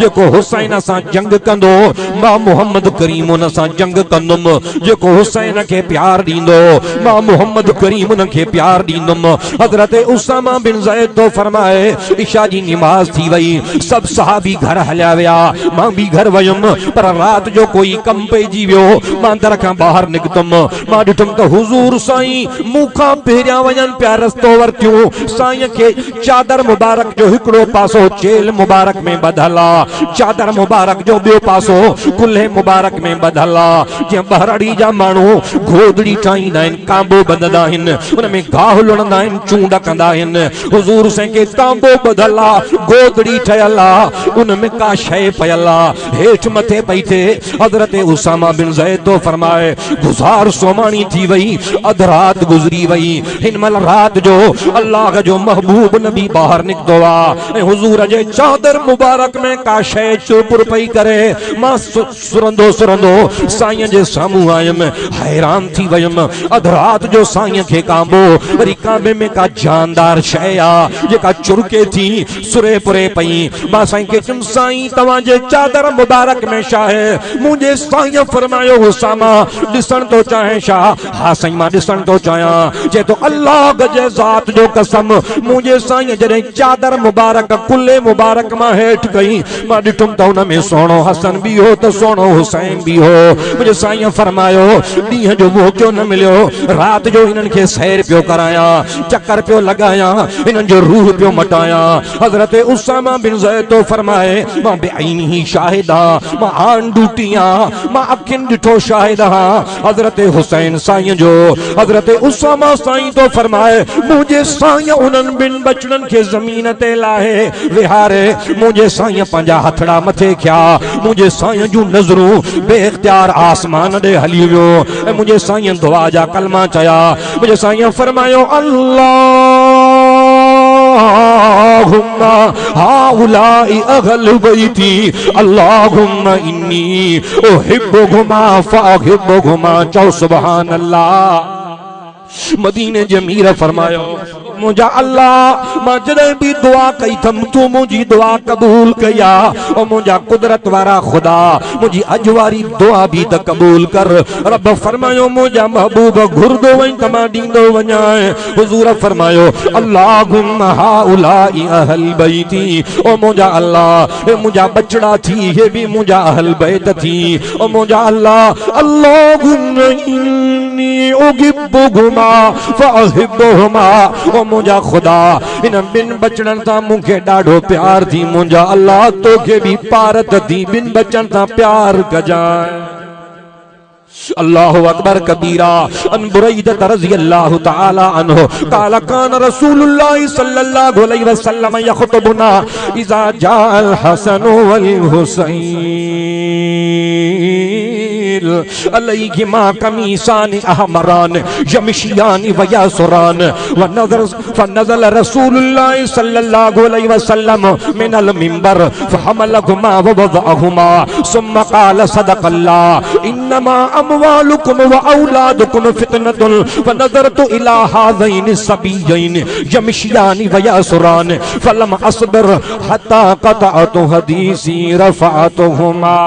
जेको हुसैन सां जंग कंदो मां मोहम्मद करीम उन सां जंग कंदुम जेको हुसैन के प्यार दींदो मां मोहम्मद करीम उन के प्यार दींदुम हजरत उसामा बिन ज़ैद तो फरमाए इशा जी नमाज थी वई सब सहाबी घर हलिया विया मां भी घर वयुम पर रात जो कोई कम पे जी वियो मां दर खां बाहर निकतुम मां ॾिठुम त हुजूर साईं मूंखां पहिरियां वञन पिया रस्तो वरतियूं साईं के चादर मुबारक जो हिकड़ो पासो चेल मुबारक में बधल आ चादर मुबारक जो ॿियो पासो कुल्हे मुबारक में बदला जे बहरड़ी जा मानू गोदड़ी ठाईंदा आहिनि कांबो बंददा आहिनि उन में गाह लुणंदा आहिनि चूंड कंदा आहिनि हुजूर से के कांबो बदला गोदड़ी ठयला उन में का शय पयला हेठ मथे पई थे हजरत उसामा बिन ज़ैद तो फरमाए गुज़ार सोमानी थी वई अध रात गुजरी वई हिनमल रात जो अल्लाह जो महबूब नबी बाहर निकतो आ हुजूर जे चादर मुबारक में का शय चुपुर पई करे मां सुरंदो सुरंदो साईं जे सामू आयम हैरान थी वयम अध रात जो साईं के कांबो वरी कांबे में का जानदार शय आ जेका चुरके थी सुरे पुरे पई मां साईं के चुम साईं तवा जे चादर मुबारक में शाह मुझे साईं फरमायो उसामा दिसण तो चाहे शाह हा साईं मां दिसण तो चाया जे तो अल्लाह जे जात जो कसम मुझे साईं जने चादर मुबारक कुल्ले मुबारक मां हेठ गई मां डिठुम त उन में सोनो हसन भी हो तो सोनो हुसैन भी हो। मुझे साईं फरमायो ॾींहं जो वो क्यों न मिलियो, रात जो इन्हनि खे सैर पियो कराया, चक्कर पियो लगाया, इन्हनि जो रूह पियो मटाया। हजरत उसामा बिन ज़ैद तो फरमाए मां बेआईनी ही शाहिदा, मां आन डूटिया, मां अखिन ॾिठो शाहिदा। हजरत हुसैन साईं जो, हजरत उसामा साईं तो फरमाए मुझे साईं उन्हनि बिन बचड़नि खे ज़मीन ते लाहे विहारे, मुझे साईं पंहिंजा हथड़ा मथे खिया, मुझे साईं जूं नज़रूं बेइख्तियार आसमान ॾे हली वियो ऐं मुझे साईं दुआ जा कलमा चया। मुझे साईं फरमायो अल्लाहुम्मा हाउलाई अहल बैती अल्लाहुम्मा इन्नी उहिब्बुहुमा फअहिब्बुहुमा। चौ सुभान अल्लाह। मदीने जमीर फरमायो मुझा अल्लाह मां जॾहिं भी दुआ कई थम तू मुझी दुआ कबूल कया और मुझा कुदरत वारा खुदा मुझी अज वारी दुआ भी त कबूल कर। रब फरमायो मुझा महबूब घुरदो वहीं त मां ॾींदो वञाए। हुजूर फरमायो अल्लाहुम्मा हाउलाई अहल बैती, ओ मुझा अल्लाह ए मुझा बचड़ा थी, ये भी मुझा अहल बैत थी। ओ मुझा अल्लाह अल्लाहुम्मा इन्नी उहिब्बुहुमा फअहिब्बुहुमा। ओ मुझा खुदा इन बिन बचड़न ता मुखे डाढो प्यार थी, मुझा अल्लाह तोखे भी पारत थी बिन बचन ता प्यार कजाए। अल्लाहु अकबर कबीरा। अन बुरैदा रज़ियल्लाहु तआला अन्हु क़ाल कान रसूलुल्लाह सल्लल्लाहु अलैहि वसल्लम यख़ुतुबुना इज़ा जाअल हसन वल हुसैन अलैहिमा कमीसान अहमरान यमशियान व यासुरान व नज़ल रसूलुल्लाह सल्लल्लाहु अलैहि वसल्लम मिनल मिंबर फहमलहुमा व वज़अहुमा सुम्मा क़ाल सदक़ल्लाह इन्नमा अमवालुकुम व औलादुकुम फितनतुन फनज़रतु इला हाज़ैनि सबीयैन यमशियान व यासुरान फलम अस्बिर हत्ता क़तअतु हदीसी रफ़अतुहुमा।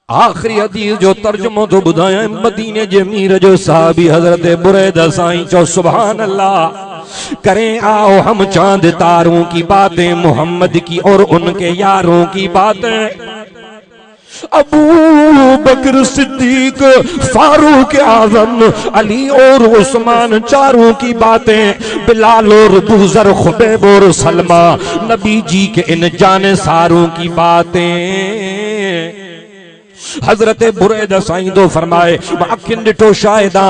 आखिरी हदीस जो तर्जुमो तो बुधाया मदीने जे मीर जो साहबी हजरत बुरैदा साईं। चो सुभान अल्लाह। करें आओ हम चांद तारों की बातें, मोहम्मद की और उनके यारों की बातें। अबू बकर सिद्दीक, फारूक आजम, अली और उस्मान चारों की बातें, बिलाल और बुज़र, खुबैब और सलमा, नबी जी के इन जाने सारों की बातें। हजरत बुरैदा साईं दो फरमाए अखिन ॾिठो शाहिदा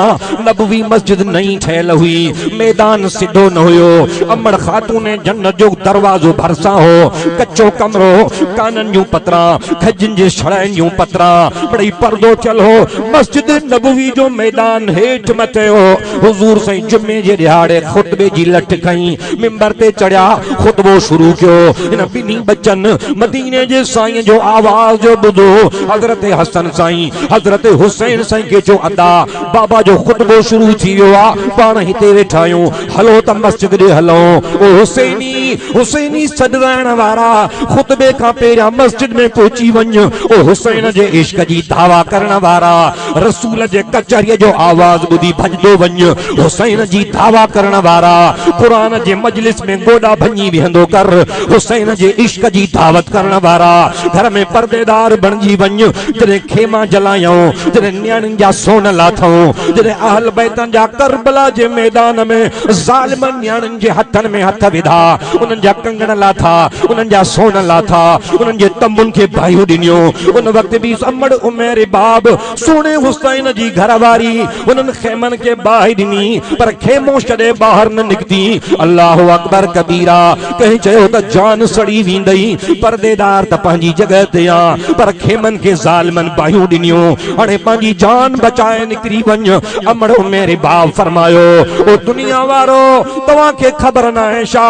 नबवी मस्जिद नहीं ठहियल हुई, मैदान सिधो न हुयो, अमड़ खातून जन्नत जो दरवाजो भरसा हो, कच्चो कमरो, कानन जूं पतरा, खजन जे छड़ाइन जूं पतरा, बड़ी पर्दो चल हो। मस्जिद नबवी जो मैदान हेठ मथे हो। हुजूर साईं जुमे जे दिहाड़े खुतबे जी लठ खई, मिंबर ते चढ़िया, खुतबो शुरू कियो। इन बिनी बचन मदीने जे साईं जो आवाज जो ॿुधो। हजरत हसन साईं, हजरत हुसैन साईं के जो अदा बाबा जो खुतबो शुरू थी वियो आ, पाण हिते वेठा आहियूं, हलो त मस्जिद ॾे हलूं। ओ हुसैनी हुसैनी सॾाइण वारा खुतबे खां पहिरियां मस्जिद में पहुची वञ। ओ हुसैन जे इश्क जी दावा करण वारा रसूल जे कचहरीअ जो आवाज़ ॿुधी भॼंदो वञ। हुसैन जी दावा करण वारा क़ुरान जे मजलिस में गोॾा भञी विहंदो कर। हुसैन जे इश्क जी दावत करण वारा घर में पर्देदार बणिजी वञ। जॾहिं खेमा जलायूं, जॾहिं न्याणियुनि जा सोन लाथऊं, जॾहिं अहल बैतन जा करबला जे मैदान में ज़ालिमनि न्याणियुनि जे हथनि में हथ विधा, उन्हनि जा कंगण लाथा, उन्हनि जा सोन लाथा, उन्हनि जे तंबुनि खे बाहियूं ॾिनियूं। उन वक़्त बि अमड़ उमर बाब सोने हुसैन जी घरवारी उन्हनि खेमनि खे बाहि ॾिनी, पर खेमो छॾे ॿाहिरि न निकिती। अल्लाहु अकबर कबीरा। कंहिं चयो त जान सड़ी वेंदई, परदेदार त पंहिंजी जॻह ते आ, पर खेमनि खे ज़ालिमनि बाहियूं ॾिनियूं। हाणे पंहिंजी जान बचाए निकिरी वञ। अमड़ो मेरे बाप फरमायो ओ दुनिया वारो तव्हां खे ख़बर न आहे छा,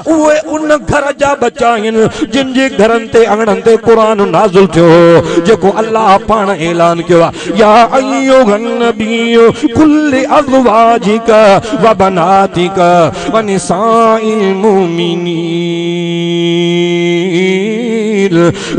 उहे उन घर जा बचा आहिनि जिन जे घरनि ते अङणनि ते क़ुरान नाज़िल थियो हो, जेको अल्लाह पाण ऐलान कयो आहे या अय्युहन नबिय्यु कुल्लि अज़वाजिका व बनातिका व निसाइल मुमिनीन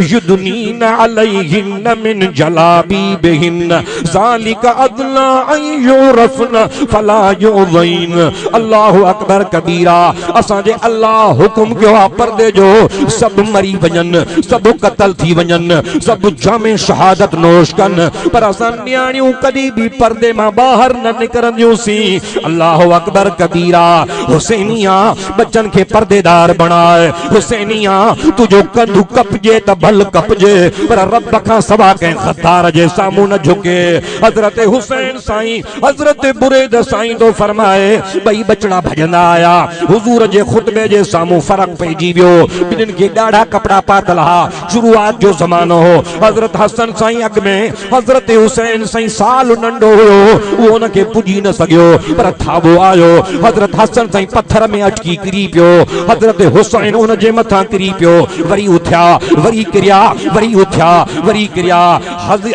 युदनीन अलैहिन मिन जलाबीबिहिन ज़ालिका अदना अन युरफ़न फला युज़ीन। अल्लाहु अकबर कबीरा। असांजे अल्लाह हुकुम कयो आ पर्दे जो सब मरी वञन, सब कत्ल थी वञन, सब जामे शहादत नोश कन, पर असां न्याणियूं कदी भी पर्दे मां बाहर न निकरंदियूं सी। अल्लाहु अकबर कबीरा। हुसैनिया बच्चन के पर्देदार बनाए। हुसैनिया तुझो कंधु कपजे त भल कपजे, पर रब खां सवा के गद्दार जे सामू न झुके। हजरत हुसैन साईं हजरत बुरेद साईं तो फरमाए भई बचड़ा भजंदा आया। हुजूर जे खुतबे जे सामू फर्क पइजी वियो। बिन्हिनि खे ॾाढा कपड़ा पातल हा। शुरुआत जो ज़मानो हो। हजरत हसन साईं अॻ में, हजरत हुसैन साईं साल नंढो हुयो, उहो उन खे पुॼी न सघियो, पर थाबो आयो। हजरत हसन साईं पत्थर में अटकी किरी पियो। हजरत हुसैन उन जे मथां किरी पियो, वरी उथिया, वरी किरिया, वरी उथिया, वरी किरिया।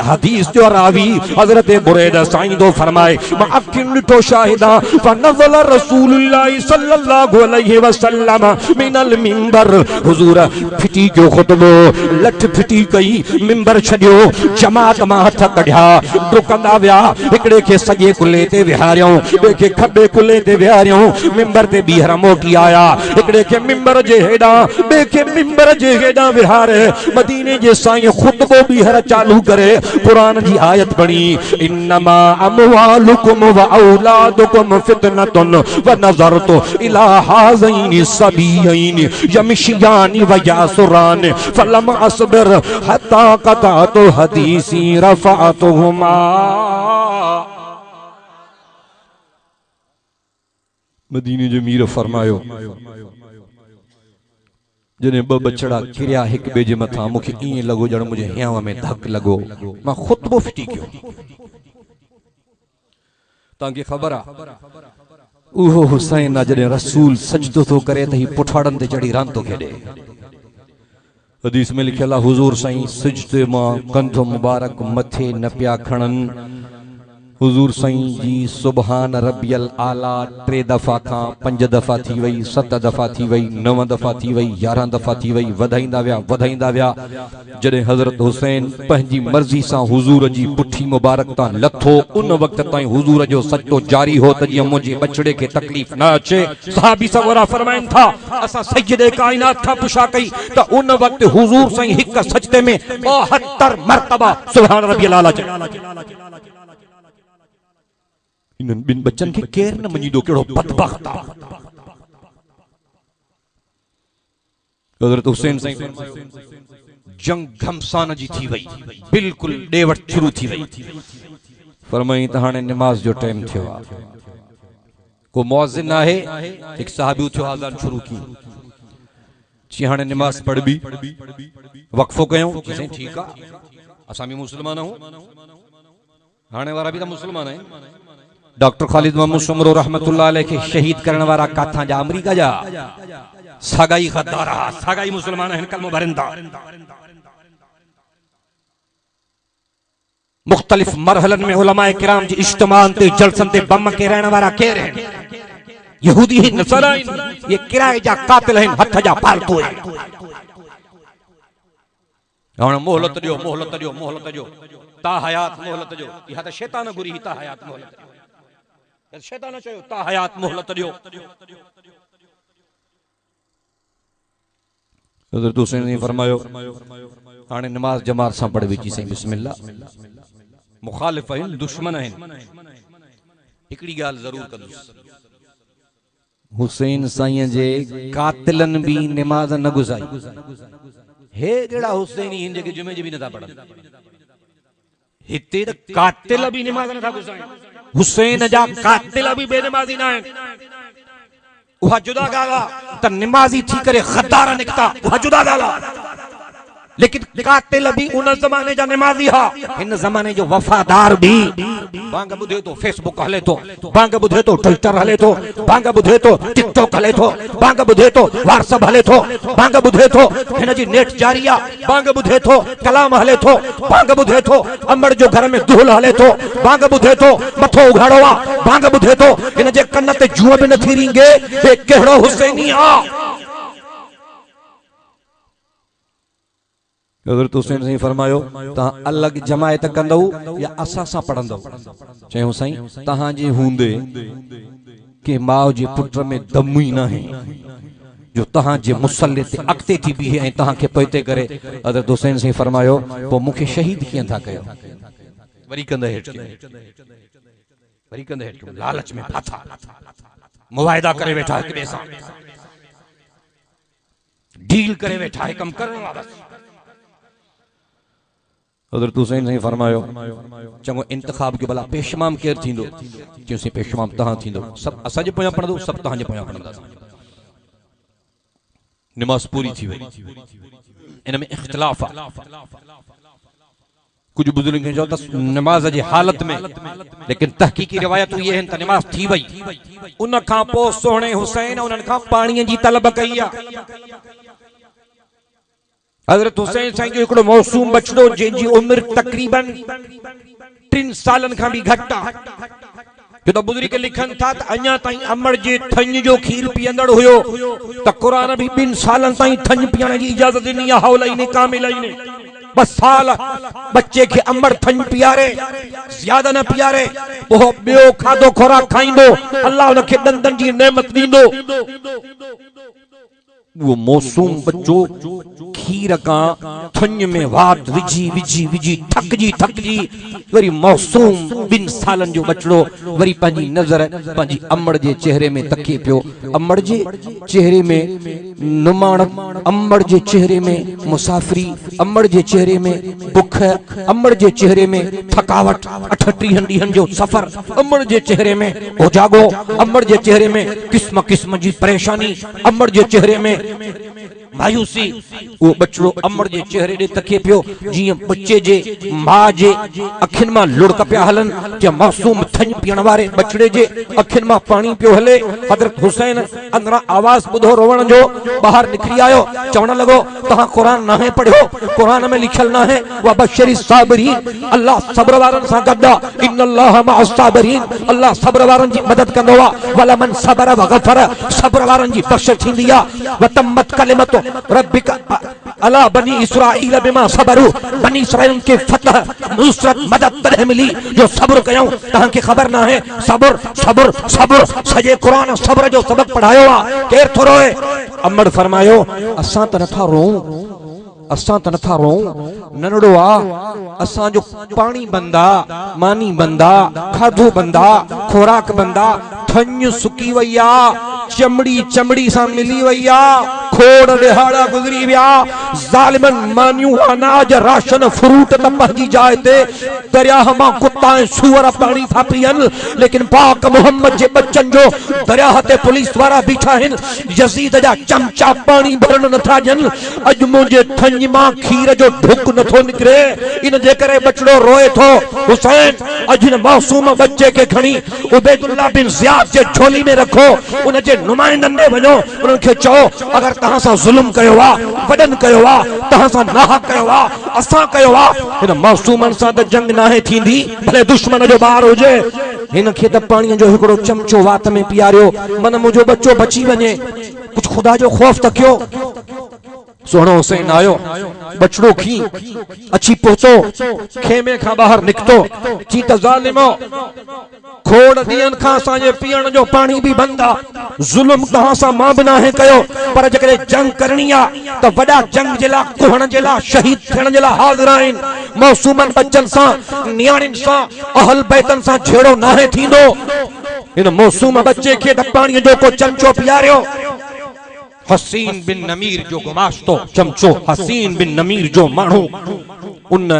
हदीस जो रावी हजरत बुरैदा साईं दो फरमाए मां अखियुनि ॾिठो शाहिदा फनज़ल रसूलुल्लाह सल्लल्लाहु अलैहि वसल्लम मिनल मिंबर। हुजूर फिटी जो खुतबो, लठ फिटी कई, मिंबर छॾियो, जमात मां हथ कढिया, डुकंदा विया। हिकिड़े खे सॼे कुल्हे ते विहारियऊं, ॿिए खे खॿे कुल्हे ते विहारियऊं। मिंबर ते ॿीहर मोटी आया। हिकिड़े खे मिंबर जे हेॾां, ॿिए खे मिंबर जे हेॾां विहारे मदीने जे साईं खुतबो ॿीहर चालू करे कुरान जी आयत पढ़ी इन्नमा अमवालुकुम व औलादुकुम फितनतुन व नज़रतु इला हाज़ैनि सबीयैनि यमशियानि व यासुरान फलम अस्बिर हत्ता क़तअतु हदीसी रफ़अतुहुमा। मदीने जो मीर फरमायो जने ब बचड़ा किरिया हिक बे जे मथा, मुखे ईअं लॻो ॼण मुंहिंजे हियांव में धक लॻो। मां खुतबो फिटी कयो। तव्हांखे ख़बर आहे उहो हुसैन आहे जॾहिं रसूल सजदो थो करे त ही पुठाड़नि ते चढ़ी रांदि थो खेॾे। हदीस में लिखियल आहे हुजूर साईं सजदे मां कंधो मुबारक मथे न पिया खणनि। हुजूर साईं जी सुबहान रबियल आला 3 दफ़ा खां 5 दफ़ा थी वई, 7 दफ़ा थी वई, 9 दफ़ा थी वई, 11 दफ़ा थी वई। वधाईंदा विया। जॾहिं हज़रत हुसैन पंहिंजी मर्ज़ी सां हुजूर जी पुठी मुबारक तां लथो, उन वक़्त ताईं हुजूर जो सजदो जारी हो त जीअं मुंहिंजे बछड़े खे तकलीफ़ न अचे। सहाबी सगोरा फरमाइनि था असां सजदे काइनात खां पुछा कई त उन वक़्त हुजूर साईं हिक सजदे में 72 मरतबा सुभान रबियल आला चयो। इन्हनि ॿिनि बच्चन खे केर न मञीदो, कहिड़ो बदबख्त आहे। हज़रत हुसैन साईं जंग घमसान जी थी वई, बिल्कुल ॾेवट शुरू थी वई। फरमाई त हाणे नमाज जो टाइम थियो आहे। को मुअज़्ज़िन आहे, हिकु सहाबी उथियो, आज़ान शुरू की, चई हाणे नमाज पढ़बी, वक़फ़ो कयूं। चई ठीकु आहे, असां बि मुस्लमान आहियूं, हाणे वारा बि त मुस्लमान आहिनि। डॉक्टर ख़ालिद मोहम्मद शुमरो रहमतुल्लाह अलैह के शहीद करने वाला काथा जा अमेरिका जा सगाई गद्दार, सगाई मुसलमान हैं, कलमो भरिंदा। मुख्तलिफ मरहलन में उलमाए किराम जी इज्तिमान ते जलसन ते बम के रहने वाला केर हैं? यहूदी ही नसराइन, ये किराए जा कातिल हैं, हथ जा फालतू हैं। हाणे मोहलत दियो, मोहलत दियो, मोहलत दियो, ता हयात मोहलत दियो। इहा त शैतान गुरी ही ता हयात मोहलत दियो। शैतान चयो ता हयात मोहलत दियो। हज़रत हुसैन ने फरमायो हाणे नमाज जमात सां पढ़ विची सही बिस्मिल्लाह। मुखालिफ आहिनि, दुश्मन आहिनि, हिकिड़ी ॻाल्हि ज़रूर कंदुसि, हुसैन साईं जे कातिलन भी नमाज न गुज़ारी। हे जड़ा हुसैनी हिन जेके जुमे जी भी नथा पढ़नि, हिते त कातिल भी नमाज नथा गुज़ारनि। हुसैन जा कातिल भी बेनमाज़ी न आहिनि। उहा जुदा ॻाल्हि आहे त नमाज़ी थी करे गद्दार निकिता, उहा जुदा ॻाल्हि आहे, लेकिन कातिल भी उन ज़माने जा नमाज़ी हा। हिन ज़माने जो वफ़ादार भी बांग ॿुधे तो, फेसबुक हले तो, बांग ॿुधे तो, ट्विटर हले तो, बांग ॿुधे तो, टिकटॉक हले तो, बांग ॿुधे तो, व्हाट्सएप हले तो, बांग ॿुधे तो, हिन जी नेट जारी आहे, बांग ॿुधे तो, कलाम हले तो, बांग ॿुधे तो, अमड़ जो घर में दुहल हले तो, बांग ॿुधे तो, मथो उघाड़ो आहे, बांग ॿुधे तो, हिन जे कन ते जूअ बि नथी रिंगे। हे कहिड़ो हुसैनी आहे? हज़रत हुसैन साईं फरमायो ता अलग जमायत कंदो या असा सा पढ़ंदो। चयो साईं तहां जे हूंदे के माओ जे पुत्र में दम ही ना है जो तहां जे मुसल्ले ते अक्ते थी भी है तहां के पते करे। हज़रत हुसैन साईं फरमायो पो मुखे शहीद कियां था कयो। वरी कंदे हेठ वरी कंदे हेठ लालच में फाथा मुवाहिदा करे वेठा हिक ॿिए सां डील करे वेठा है कम करणो आ बस। हज़रत हुसैन साईं फरमायो चङो इंतखाब के भला पेशमाम केर थींदो। चयोसीं पेशमाम तहां थींदो। सब असां जे पोयां पढ़ंदो सब तहां जे पोयां पढ़ंदा। नमाज पूरी थी वई। इन में इख्तिलाफ आ। कुछ बुजुर्ग जो नमाज जी हालत में लेकिन तहकीकी रिवायत ये है नमाज थी वई। उन खां पोइ सोहणे हुसैन उन्हनि खां पाणीअ जी तलब कई आहे। हज़रत हुसैन साईं जो हिकिड़ो मौसूम बचड़ो जंहिंजी उम्र तकरीबन 3 सालन खां भी घट आहे। जो बुजुर्ग लिखन था त अञा ताईं अमड़ जे थञ जो खीर पीअंदड़ हुयो त क़ुरान भी 2 सालन ताईं थञ पीअण जी इजाजत ॾिनी आहे। हौलई ने कामिलई ने 2 साल बच्चे के अमड़ थञ पीआरे ज्यादा न पीआरे वो ॿियो खाधो खुराक खाईंदो अल्लाह उनखे ॾंदनि जी नेमत ॾींदो। वो मौसूम बच्चो खीर का थञ में वाट विझी विझी विझी थकजी वरी मौसूम 2 सालन जो बचड़ो वरी पंहिंजी नजर पंहिंजी अमड़ जे चेहरे में तके पियो। अमड़ जे चेहरे में नुमाण, अमड़ जे चेहरे में मुसाफरी, अमड़ जे चेहरे में बुख, अमड़ जे चेहरे में थकावट, 38 ॾींहनि जो सफर अमड़ जे चेहरे में उजागो, अमड़ जे चेहरे में किस्म किस्म जी परेशानी, अमड़ जे चेहरे में मायूसी। वो बचड़ो अमड़ जे चेहरे ॾे तके पियो जीअं बच्चे जे मां जे अखियुनि मां लुड़क पिया हलनि जे मासूम थञ पीअण वारे बचड़े जे अखियुनि मां पाणी पियो हले। हज़रत हुसैन अंदरां आवाज़ ॿुधो रोवण जो ॿाहिरि निकिरी आयो चवण लॻो तव्हां क़ुरान नाहे पढ़ियो, क़ुरान में लिखियल नाहे व बशरी साबिरीन अल्लाह सब्र वारनि सां गॾु आहे। इन्नल्लाह मअस साबिरीन अल्लाह सब्र वारनि जी मदद कंदो आहे। वला मन सबर व गफर सब्र वारनि जी बख़्शिश थींदी आहे। व तम्मत कलिमतु रब्बिका अला बनी इसराइल बिमा सबरू बनी इसराइल के फतह नुसरत मदद तॾहिं मिली जो सब्र कयूं। तव्हांखे ख़बर न आहे सब्र सब्र सब्र सॼे क़ुरान सब्र जो सबक पढ़ायो आहे। केर थो रोए? अमड़ फरमायो असां त नथा रोऊं, असां त नथा रोऊं, नंढड़ो आ असां जो पानी बंदा, मानी बंदा, खाधो बंदा, खुराक बंदा, थञ सुकी वई आ, चमड़ी चमड़ी सां मिली वई आ, खोड़ दिहाड़ा गुजरी विया, ज़ालिमन मानियूं अनाज राशन फ्रूट त पंहिंजी जाइ ते दरियाह मां कुत्ता ऐं सूअर पाणी था पीअनि लेकिन पाक मोहम्मद जे बच्चन जो दरियाह ते पुलिस वारा बीठा आहिनि यज़ीद जा चमचा पाणी भरण नथा ॾियनि। अॼु मुंहिंजे थञ मां खीर जो ढुक नथो निकिरे इन जे करे बचड़ो रोए थो। हुसैन अॼु हिन मासूम बच्चे खे खणी उबैदुल्लाह बिन ज़ियाद जे झोली में रखो, उन जे नुमाइंदनि ॾे वञो, उन्हनि खे चओ अगर तहां सां ज़ुल्म कयो आहे, वॾनि कयो आहे, तहां सां नाहक कयो आहे, असां कयो आहे, हिन मासूमनि सां त जंग नाहे थींदी भले दुश्मन जो ॿार हुजे। हिन खे त पाणीअ जो हिकिड़ो चमचो वात में पीआरियो मन मुंहिंजो बच्चो बची वञे। कुछ खुदा जो खौफ त कयो। सोहणो हुसैन आयो, बचड़ो खी अची पहुतो, खेमे खां ॿाहिरि निकितो, चई त ज़ालिमो खोड़ ॾींहनि खां असांजे पीअण जो पाणी बि बंद आहे, ज़ुल्म तव्हां सां मां बि नाहे कयो, पर जेकॾहिं जंग करणी आहे त वॾा जंग जे लाइ कुहण जे लाइ शहीद थियण जे लाइ हाज़िर आहिनि। मौसूमनि बच्चनि सां नियाणियुनि सां अहल बैतनि सां छेड़ो नाहे थींदो। हिन मौसूम बच्चे खे त पाणीअ जो को चमचो पीआरियो। हसीन बिन नमीर जो गुमाश्तो चमचो, हसीन बिन नमीर जो माण्हू, उन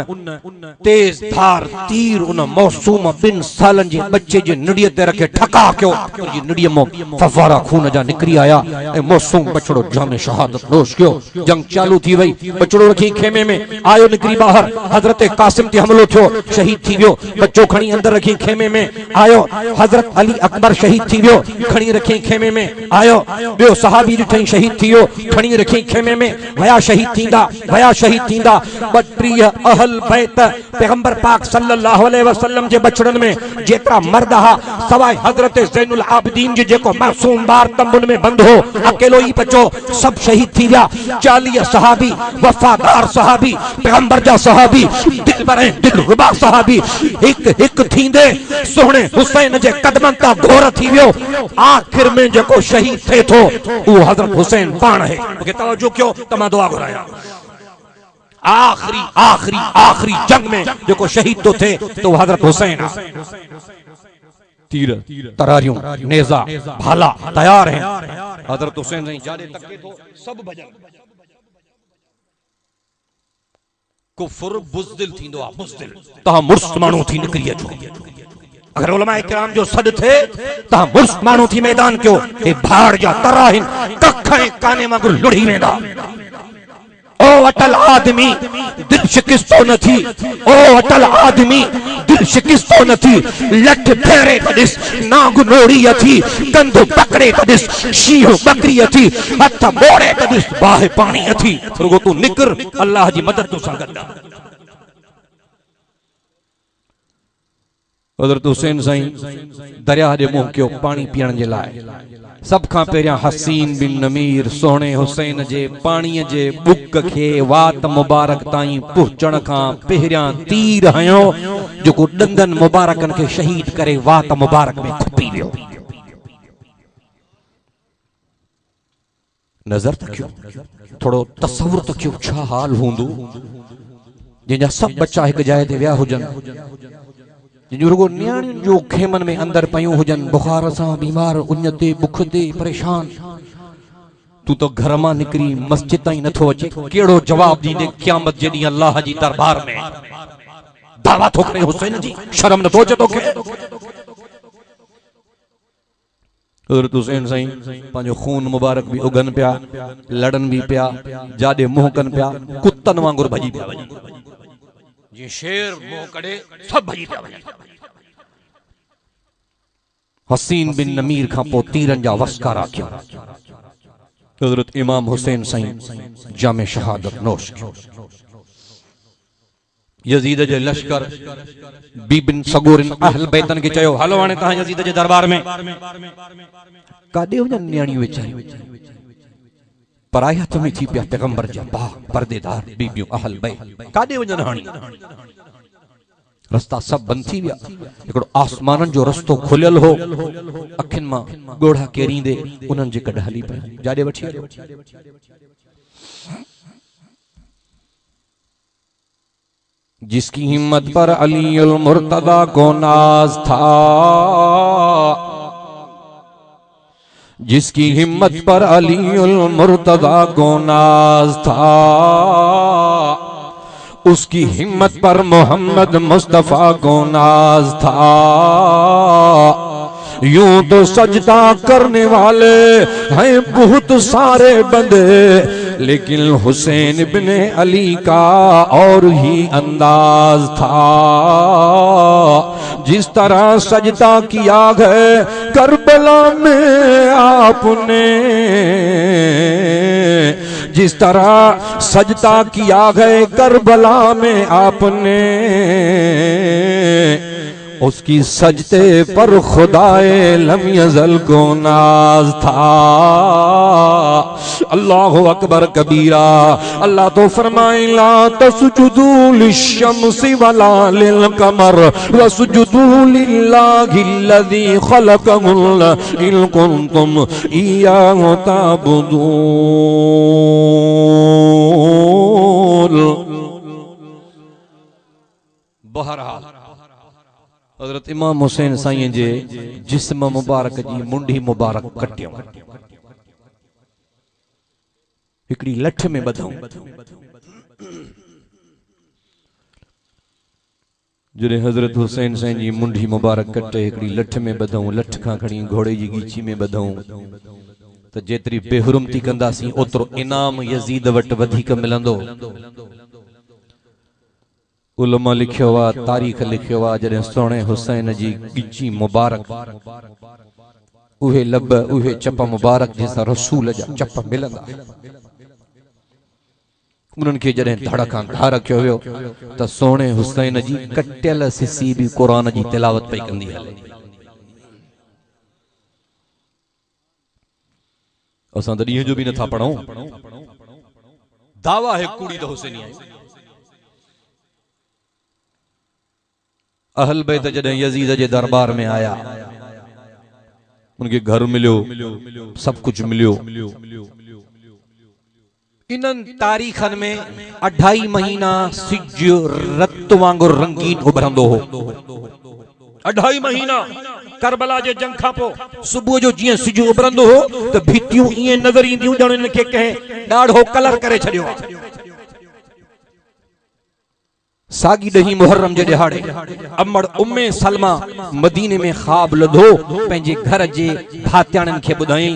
तेज धार तीर उन मौसूम 2 सालन जे बच्चे जे निड़ीअ ते रखे ठका कयो। जी निड़ीअ मां फवारा खून जा निकरी आया ऐं मौसूम बचड़ो जाम शहादत नोश कयो। जंग चालू थी वई, बचड़ो रखी खेमे में आयो, निकरी ॿाहिरि, हज़रत कासिम ते हमलो थियो, शहीद थी वियो। बच्चो खणी अंदर रखी खेमे में आयो, हज़रत अली अकबर शहीद थी वियो, खणी रखी खेमे में आयो। ॿियो सहाबी ॾिठई शहीद थियो खणी रखी खेमे में वया शहीद थींदा 32 अहल बैत पैगंबर पाक सल्लल्लाहु अलैहि वसल्लम जे बचड़न में जेतरा मर्द हा सवाए हजरत ज़ैनुल आबिदीन जे जेको मासूम बार तंबुन में बंद हो अकेलो ही बचो सब शहीद थी विया 40 सहाबी वफादार सहाबी पैगंबर जा सहाबी दिलबर दिलरुबा सहाबी एक थींदे सोहणे हुसैन जे कदमन ता घोर थी वियो आखिर में जेको शहीद थे थो वो हजरत हुसैन पाण है के तवज्जो क्यों तमा दुआ घुराया आखिरी जंग में जेको शहीद तो थे तो हजरत हुसैन तीर तरारियों नेजा भाला तैयार हैं हजरत हुसैन नहीं जादे तके तो सब भजन कुफर बुज़दिल थींदो आ बुज़दिल ता मुर्स मानू थी निकरी अचो अगर उलमा इकराम जो सद थे ता मुर्स मानू थी मैदान क्यों ए भाड़ जा तराहिन कखे काने मां लुढ़ी वेंदा ओ अटल आदमी दिल शिकस्तो न थी ओ अटल आदमी दिल शिकस्तो न थी लठ फेरे तदिस नाग नोड़ी थी कंध पकड़े तदिस शीह बकरी थी हथ मोड़े तदिस बाहे पानी थी रुगो तू निकर अल्लाह जी मदद तो संगदा हजरत हुसैन साईं दरिया जे मुंह क्यों पानी पीण जे लाए सब खां पहिरियां हसीन बिन नमीर सोहणे हुसैन जे पाणीअ जे बुक खे वात मुबारक ताईं पहुचण खां पहिरियां तीर हयो जेको डंगन मुबारकन खे शहीद करे वात मुबारक में खुपी वियो नजर तकियो थोड़ो तसव्वुर तकियो छा हाल हूंदो जिंजा सब बच्चा एक जाइ ते विया हुजन रुगो न्याणियुनि जो खेमन में अंदर पयूं हुजन बुखार सां बीमार उन ते बुख ते परेशान तू तो घर मां निकरी मस्जिद ताईं नथो अचे केड़ो जवाब दींदे क़यामत जे ॾींहुं अल्लाह जी दरबार में दावा थो करे हुसैन जी शर्म नथो अचे तोखे हज़रत हुसैन साईं पंहिंजो खून मुबारक भी उगन पिया लड़न भी पिया जाॾे मुंह कन पिया कुत्तन वांगुर भजी पिया जी शेर मुंह कड़े सब भजी पिया हसीन बिन नमीर खां पो तीरन जा वस्कारा किया हजरत इमाम हुसैन साईं जामे शहादत नोश यजीद जे लश्कर बीबिन सगोरिन अहल बैतन के चयो हलो हाणे तहां यजीद जे दरबार में काडे वञन न्याणी वेचारी पराया तुम थी पिया पैगंबर जा बा पर्देदार बीबियों अहल बैत काडे वञन हाणी रस्ता सब बंद थी विया एकड़ो आसमानन जो रस्तो खुलियल हो अखिन मां गोढ़ा केरींदे उनन जे कढ हली पे जाडे वठी जिसकी हिम्मत पर अलीउल मुर्तदा को नाज था जिसकी हिम्मत पर अलीउल मुर्तदा को नाज था उसकी हिम्मत पर मोहम्मद मुस्तफा को नाज था यूं तो सजदा करने वाले हैं बहुत सारे बंदे लेकिन हुसैन इब्ने अली का और ही अंदाज था जिस तरह सजदा किया है करबला में आपने जिस तरह सजदा किया है करबला में आपने उसकी सजदे पर खुदाए लम यज़ल को नाज था अल्लाहु अकबर कबीरा अल्लाह तो फरमाए ला तसजुदू लिश्शम्सी वला लिलकमर वसजुदू लिल्लाहिल्लज़ी खलक़हुल इन कुंतुम इय्याहु ताबुदून बहरहाल हजरत इमाम हुसैन साईं जे जिस्म मुबारक जी मुंडी मुबारक कटियो हिकड़ी लठ में बधऊं जॾहिं हजरत हुसैन साईं जी मुंडी मुबारक कटे हिकड़ी लठ में बधऊं लठ खां खणी घोड़े जी गीची में बधऊं त जेतरी बेहुरमती कंदासीं ओतिरो इनाम यजीद वट वधीक मिलंदो उलमा लिखियो आ तारीख लिखियो आ जॾहिं सोणे हुसैन जी गिची मुबारक उहे लब उहे चप मुबारक जैसा रसूल जा चप मिलंदा उन्हनि खे जॾहिं धड़ खां धार रखियो वियो त सोणे हुसैन जी कटियल सिसी भी कुरान जी तिलावत पई कंदी हले। असां त ॾींहं जो भी नथा पढ़ूं, दावा है कुड़ी तो हुसैनी है। अहल बैत जॾहिं यजीद जे दरबार में आया, उनके घर मिलियो, सब कुछ मिलियो। इनन तारीखन में 2.5 महीना सिज रत वांगुर रंगीन उभरंदो हो। 2.5 महीना करबला जे जंग खां पो सुबह जो जिए सिज उभरंदो हो त भितियूं इए नजर ईंदियूं ॼण इनके कहे ॾाढो कलर करे छडियो। सागी 10 मुहर्रम जे दिहाड़े अम्मड़ उम्मे सलमा मदीने में ख्वाब लधो, पंहिंजे घर जे भात्याणन खे ॿुधाई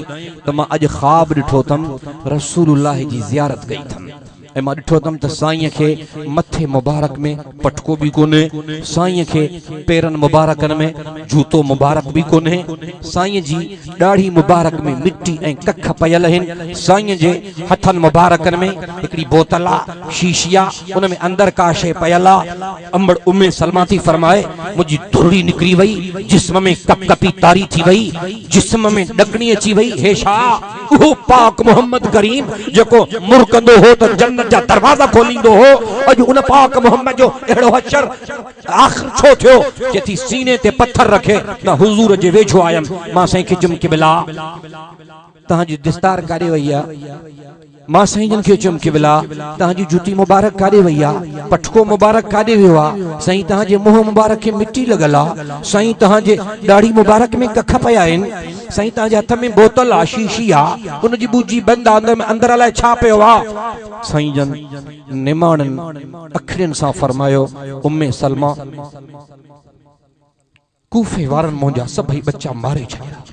त मां अॼु ख्वाब ॾिठो तम रसूलुल्लाह जी ज़ियारत कई थम ऐं मां ॾिठो तम त साईं खे मथे मुबारक में पटको भी कोने, साईं खे पेरन मुबारकन में जूतो मुबारक भी कोने, साईं जी दाढ़ी मुबारक में मिट्टी ऐं कख पयल आहिनि, साईं जे हथन मुबारकन में हिकड़ी बोतल आ शीशिया उन में अंदर का शे पयल आ। अम्बड़ उम्मे सलमा थी फरमाए मुंहिंजी धुरड़ी निकरी वई, जिस्म में कपकपी तारी थी वई, जिस्म में डकणी अची वई। हे छा? उहो पाक मोहम्मद करीम जेको मुरकंदो हो त जन्नत जा दरवाजा खोलींदो हो। अॼु उन पाक मोहम्मद जो अहिड़ो हशर आखिर छो थियो जेथी सीने ते पत्थर रखे न हुजूर जे वेझो आयम। मां साईं खे चुम क़िबला तहांजी दिस्तार काॾे वई आहे, मां साईं जन खे चुम क़िबला तहांजी जूती मुबारक काॾे वई आहे, पटको मुबारक काॾे वियो आहे, साईं तहांजे मुंह मुबारक खे मिट्टी लॻल आहे, साईं तहांजे दाढ़ी मुबारक में कख पया आहिनि, साईं तहांजे हथ में बोतल आ शीशी आ उन जी बूजी बंद आ, अंदर अलाए छा पियो आहे। साईं जन निमाणन अखरन सां फरमायो उम्मे सलमा कूफे वारन मुंहिंजा सभई बच्चा मारे छॾिया।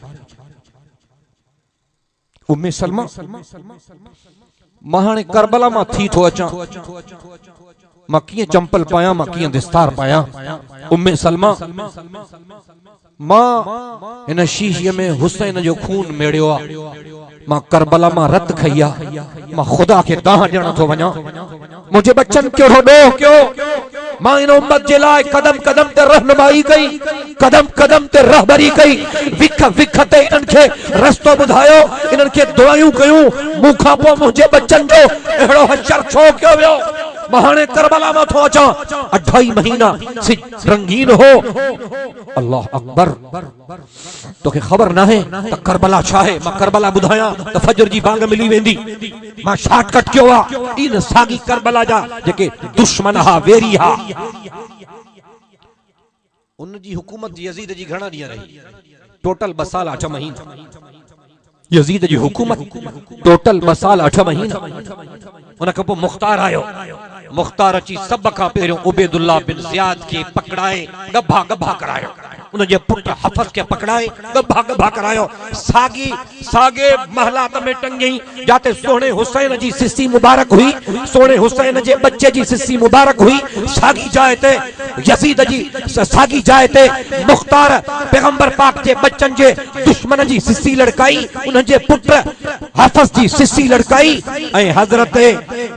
उम्मे सलमा मां हाणे करबला मां थी थो अचां, मां कीअं चंपल पायां, मां कीअं दिस्तार पायां। उम्मे सलमा मां इन शीशीअ में हुसैन जो खून मेड़ियो आ, मां करबला मां रत खई आ, मां खुदा खे दाह ॾियण थो वञा। मुंहिंजे बच्चन कहिड़ो ॾोह कयो, मां इन उम्मत जे लाइ कदम कदम ते रहनुमाई कई, कदम कदम ते रहबरी कई, विख विख ते इन्हनि खे रस्तो ॿुधायो, इन्हनि खे दुआयूं कयूं। मूंखां पोइ मुंहिंजे बच्चन जो अहिड़ो हशर छो कयो वियो? मां हाणे करबला मां थो अचां, 2.5 महीना सिज रंगीन हो। अल्लाह अकबर, तोखे ख़बर न है त करबला छा है? मां करबला ॿुधायां त फजर जी बांग मिली वेंदी। मां शॉर्टकट कयो आहे, इन सागी करबला जा जेके दुश्मन हा वेरी हा उन जी हुकूमत यजीद जी घणा ॾींहं रही? टोटल 2 साल 8 महीना। यजीद जी हुकूमत टोटल 2 साल 8 महीना। उन खां पोइ मुख्तार आयो, मुख्तार अची सब खां पहिरियों उबैदुल्लाह बिन ज़ियाद के पकड़ाए गभा गभा करायो, उन जे पुट हफस के पकड़ाए गभा गभा करायो। सागी सागे महलात में टंगई जाते सोने हुसैन जी सिसी मुबारक हुई, सोने हुसैन जे बच्चे जी सिसी मुबारक हुई। सागी जाए ते यजीद जी सागी जाए ते मुख्तार पैगंबर पाक जे बच्चन जे दुश्मन जी सिसी लड़काई, उन जे पुट हफस जी सिसी लड़काई। ऐं हजरत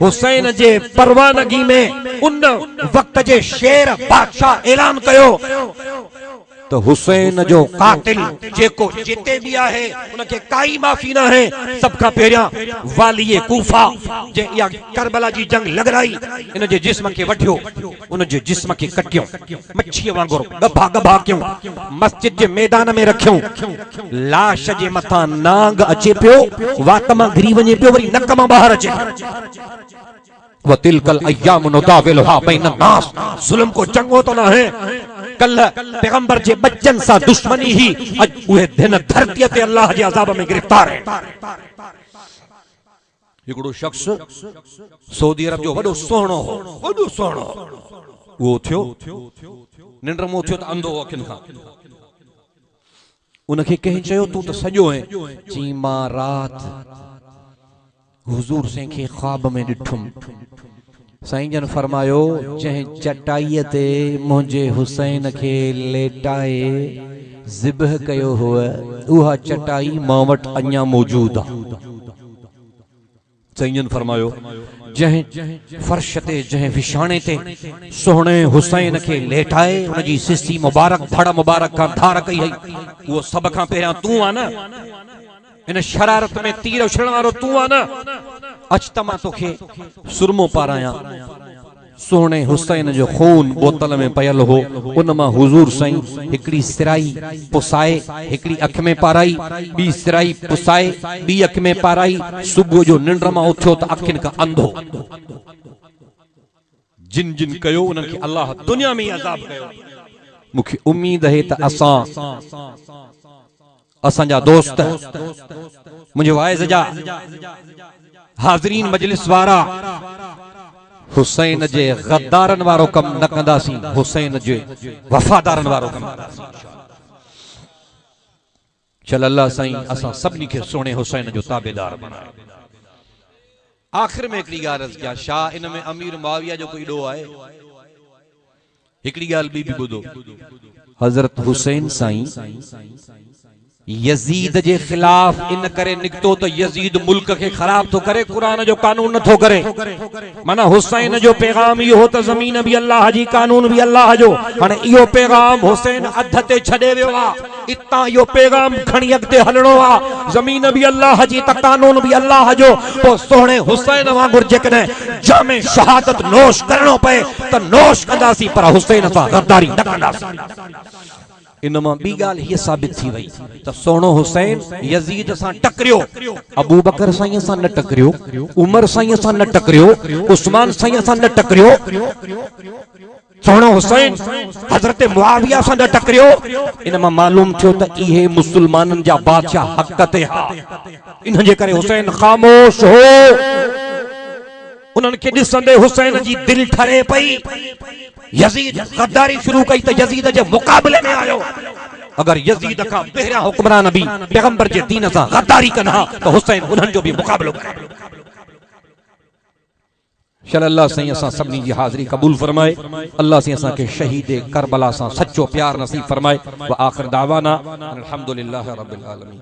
हुसैन जे परवानगी में उन वक्त जे शेर बादशाह ऐलान कयो तो हुसैन जो कातिल जेको जिते भी आहे उनके काई माफी ना है। सबका पहिरियां वाली कूफा जे या करबला जी जंग लॻराई, इन जे जिस्म के वठियो, उन जे जिस्म के कटियो, मच्छी वांगुर गभा गभा क्यों मस्जिद जे मैदान में रखियो। लाश जे मथा नांग अचे पियो, वात मां घिरी वञे पियो, वरी नक मां ॿाहिरि अचे। वतिलकल अय्याम नुदाविलुहा बैन नास, जुल्म को चंगो तो ना है। कल पैगंबर जे बच्चन सा दुश्मनी ही अज उहे दिन धरती ते अल्लाह जे अजाब में गिरफ्तार है। हिकड़ो शख्स सऊदी अरब जो वडो सोहणो हो, वडो सोहणो वो थियो निंड मो थियो त अंधो अखिन खां। उनखे कहीं चयो तू तो सजो है, चई मां रात हुजूर से के ख्वाब में डिठुम साईं जन फरमायो जंहिं चटाईअ ते मुंहिंजे हुसैन खे लेटाए ज़िबह कयो हुआ उहा चटाई मां वटि अञा मौजूद आहे। साईं जन फरमायो जंहिं फर्श ते जंहिं विछाणे ते सोहणे हुसैन खे लेटाए उनजी सिसी मुबारक धड़ मुबारक खां धार कई हई उहो सभ खां पहिरियां तूं आहे न। इन शरारत में तीर उछलण वारो तूं आहे न। अच त मां तोखे सुरमो पारायां। सोहणे हुसैन जो खून बोतल में पयल हो उन मां हुजूर साईं हिकड़ी सिराई पुसाए हिकड़ी अख में पाराई बी सिराई पुसाए बी अख में पाराई। सुबुह जो निंड मां उथियो त अखियुनि खां अंधो। जिन जिन कयो उन्हनि खे अल्लाह दुनिया में अज़ाब कयो। मूंखे उम्मीद है त असांजा दोस्त मुंहिंजे वाइज़ जा हाज़रीन मजलिस वारा हुसैन जे गद्दारन वारो कम न कंदासीं, हुसैन जे वफादारन वारो कम कंदासीं। चल अल्लाह साईं असां सभिनी खे सोने हुसैन जो ताबेदार बनाए। आखिर में हिकड़ी ॻाल्हि अर्ज़ कयां, शाह इन में अमीर मुआविया जो कोई ॾोह आहे? हिकड़ी ॻाल्हि ॿी ॿुधो, हज़रत हुसैन साईं यजीद जे खिलाफ इन करे निकतो तो यजीद मुल्क के खराब तो करे, कुरान जो कानून न थो करे। माना हुसैन जो पैगाम यो तो जमीन भी अल्लाह जी, कानून भी अल्लाह जो। हाने यो पैगाम हुसैन अध ते छडे वियो आ, इता यो पैगाम खणी अगते हलणो आ। जमीन भी अल्लाह जी त कानून भी अल्लाह जो। तो सोहणे हुसैन वांगुर जेकने जामे शहादत नोश करणो पए त नोश कंदासी, पर हुसैन सां गद्दारी न कंदासी। इनमा बी गाल ये साबित थी वई त सोनो हुसैन यजीद सां टकरियो, अबू बकर साईं सां न टकरियो, उमर साईं सां न टकरियो, उस्मान साईं सां न टकरियो। सोनो हुसैन हजरत मुआविया सां न टकरियो। इनमा मालूम थियो त इहे मुसलमानन जा बादशाह हक ते हा। इन जे करे हुसैन खामोश हो। उन्हनि खे ॾिसंदे हुसैन जी दिल ठरे पई। यजीद गद्दारी शुरू कई तो यजीद जे मुकाबले में आयो। अगर यजीद का पहिरियां हुक्मरान भी पैगंबर जे दीन सां गद्दारी कन हा तो हुसैन उन्हनि जो भी मुकाबलो करे। चल अल्लाह साईं असां सभिनी जी हाज़िरी क़बूल फरमाए। अल्लाह साईं असां के शहीद करबला सां सच्चो प्यार नसीब फरमाए। व आखिर दावाना अल्हम्दुलिल्लाह रब्बिल आलमीन।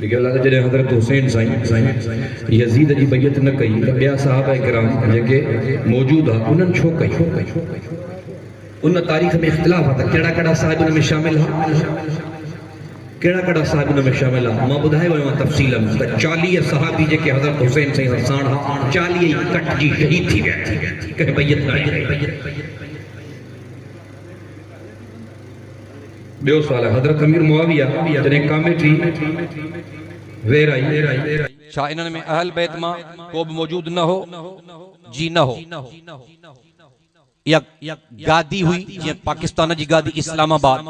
जॾहिं हज़रत हुसैन साईं यजीद जी बैयत न कई त ॿिया सहाबा किराम जेके मौजूद आहे उन्हनि छो कई? उन तारीख़ में इख़्तिलाफ़ आहे त कहिड़ा कहिड़ा साहिब उन में शामिल हा, कहिड़ा कहिड़ा साहिब उन में शामिल आहे। मां ॿुधाए वियो आहियां तफ़सील में त 40 सहाबी जेके हज़रत हुसैन साईं सां साण हा, 40 ई कटजी शहीद थी विया, कंहिं बैयत न आई। ॿियो सवाल है हज़रत अमीर मुआविया जॾहिं कामेटी वेर आई, छा इन्हनि में अहल बैत मां को भी मौजूद न हो? जी न हो। या गादी हुई जीअं पाकिस्तान जी गादी इस्लामाबाद,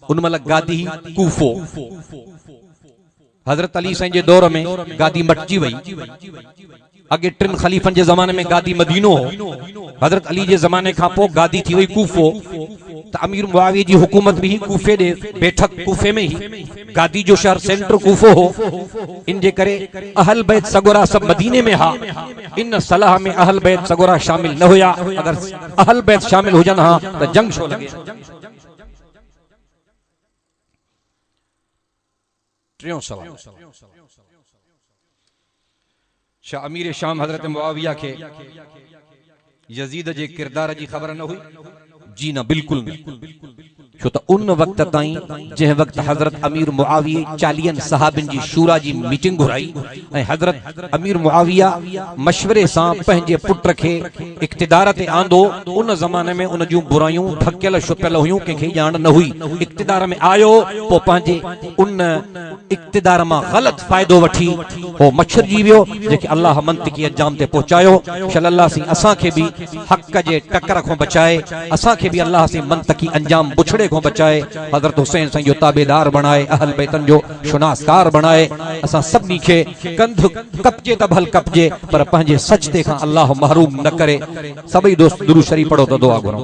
उन महिल गादी कूफो। हज़रत अली साईं जे दौर में गादी मटिजी वई। अगे 3 खलीफन जे ज़माने में गादी मदीनो हो। हज़रत अली जे ज़माने खां पोइ गादी थी वई कूफो। तो अमीर मुआविया जी हुकूमत भी कूफे दे बैठक कूफे में ही, गादी जो शहर सेंटर कूफो हो। इन जे करे अहल बैत सगोरा सब मदीने में हा। इन सलाह में अहल बैत सगोरा शामिल न हुया। अगर अहल बैत शामिल हुजन हा तो जंग छो लगे। टियों सवाल, शाह अमीर शाम हजरत मुआविया के यजीद जे किरदार जी खबर न हुई? जी ना, बिल्कुल नहीं। छो तो उन वक्त ताईं जंहिं वक्त हजरत अमीर मुआविया 40 सहाबिन जी शूरा जी मीटिंग घुराई ऐं हजरत अमीर मुआविया मशवरे सां पंहिंजे पुट खे इक़्तिदार ते आंदो। उन ज़माने में उन जूं बुरायूं ठकियल छुपियल हुयूं, कंहिंखे ॼाण न हुई। इक़्तिदार में आयो, पोइ पंहिंजे उन इक़्तिदार मां ग़लत फ़ाइदो वठी हो मछरजी वियो, जेके अल्लाह मंतिकी अंजाम ते पहुचायो। शल्लल्लाहु अलैहि असां खे भी हक़ जे टकर खां बचाए, असां खे भी अल्लाह से मंतकी अंजाम बुछड़े को बचाए, हजरत हुसैन साईं जो ताबेदार बनाए, अहल बैतन जो शुनासकार बनाए। असां सभिनी खे कंध कपजे त भल कपजे, पर पंहिंजे सजदे खां अल्लाह महरूम न करे। सभई दोस्त दुरूद शरीफ पढ़ो तो दुआ घुरो।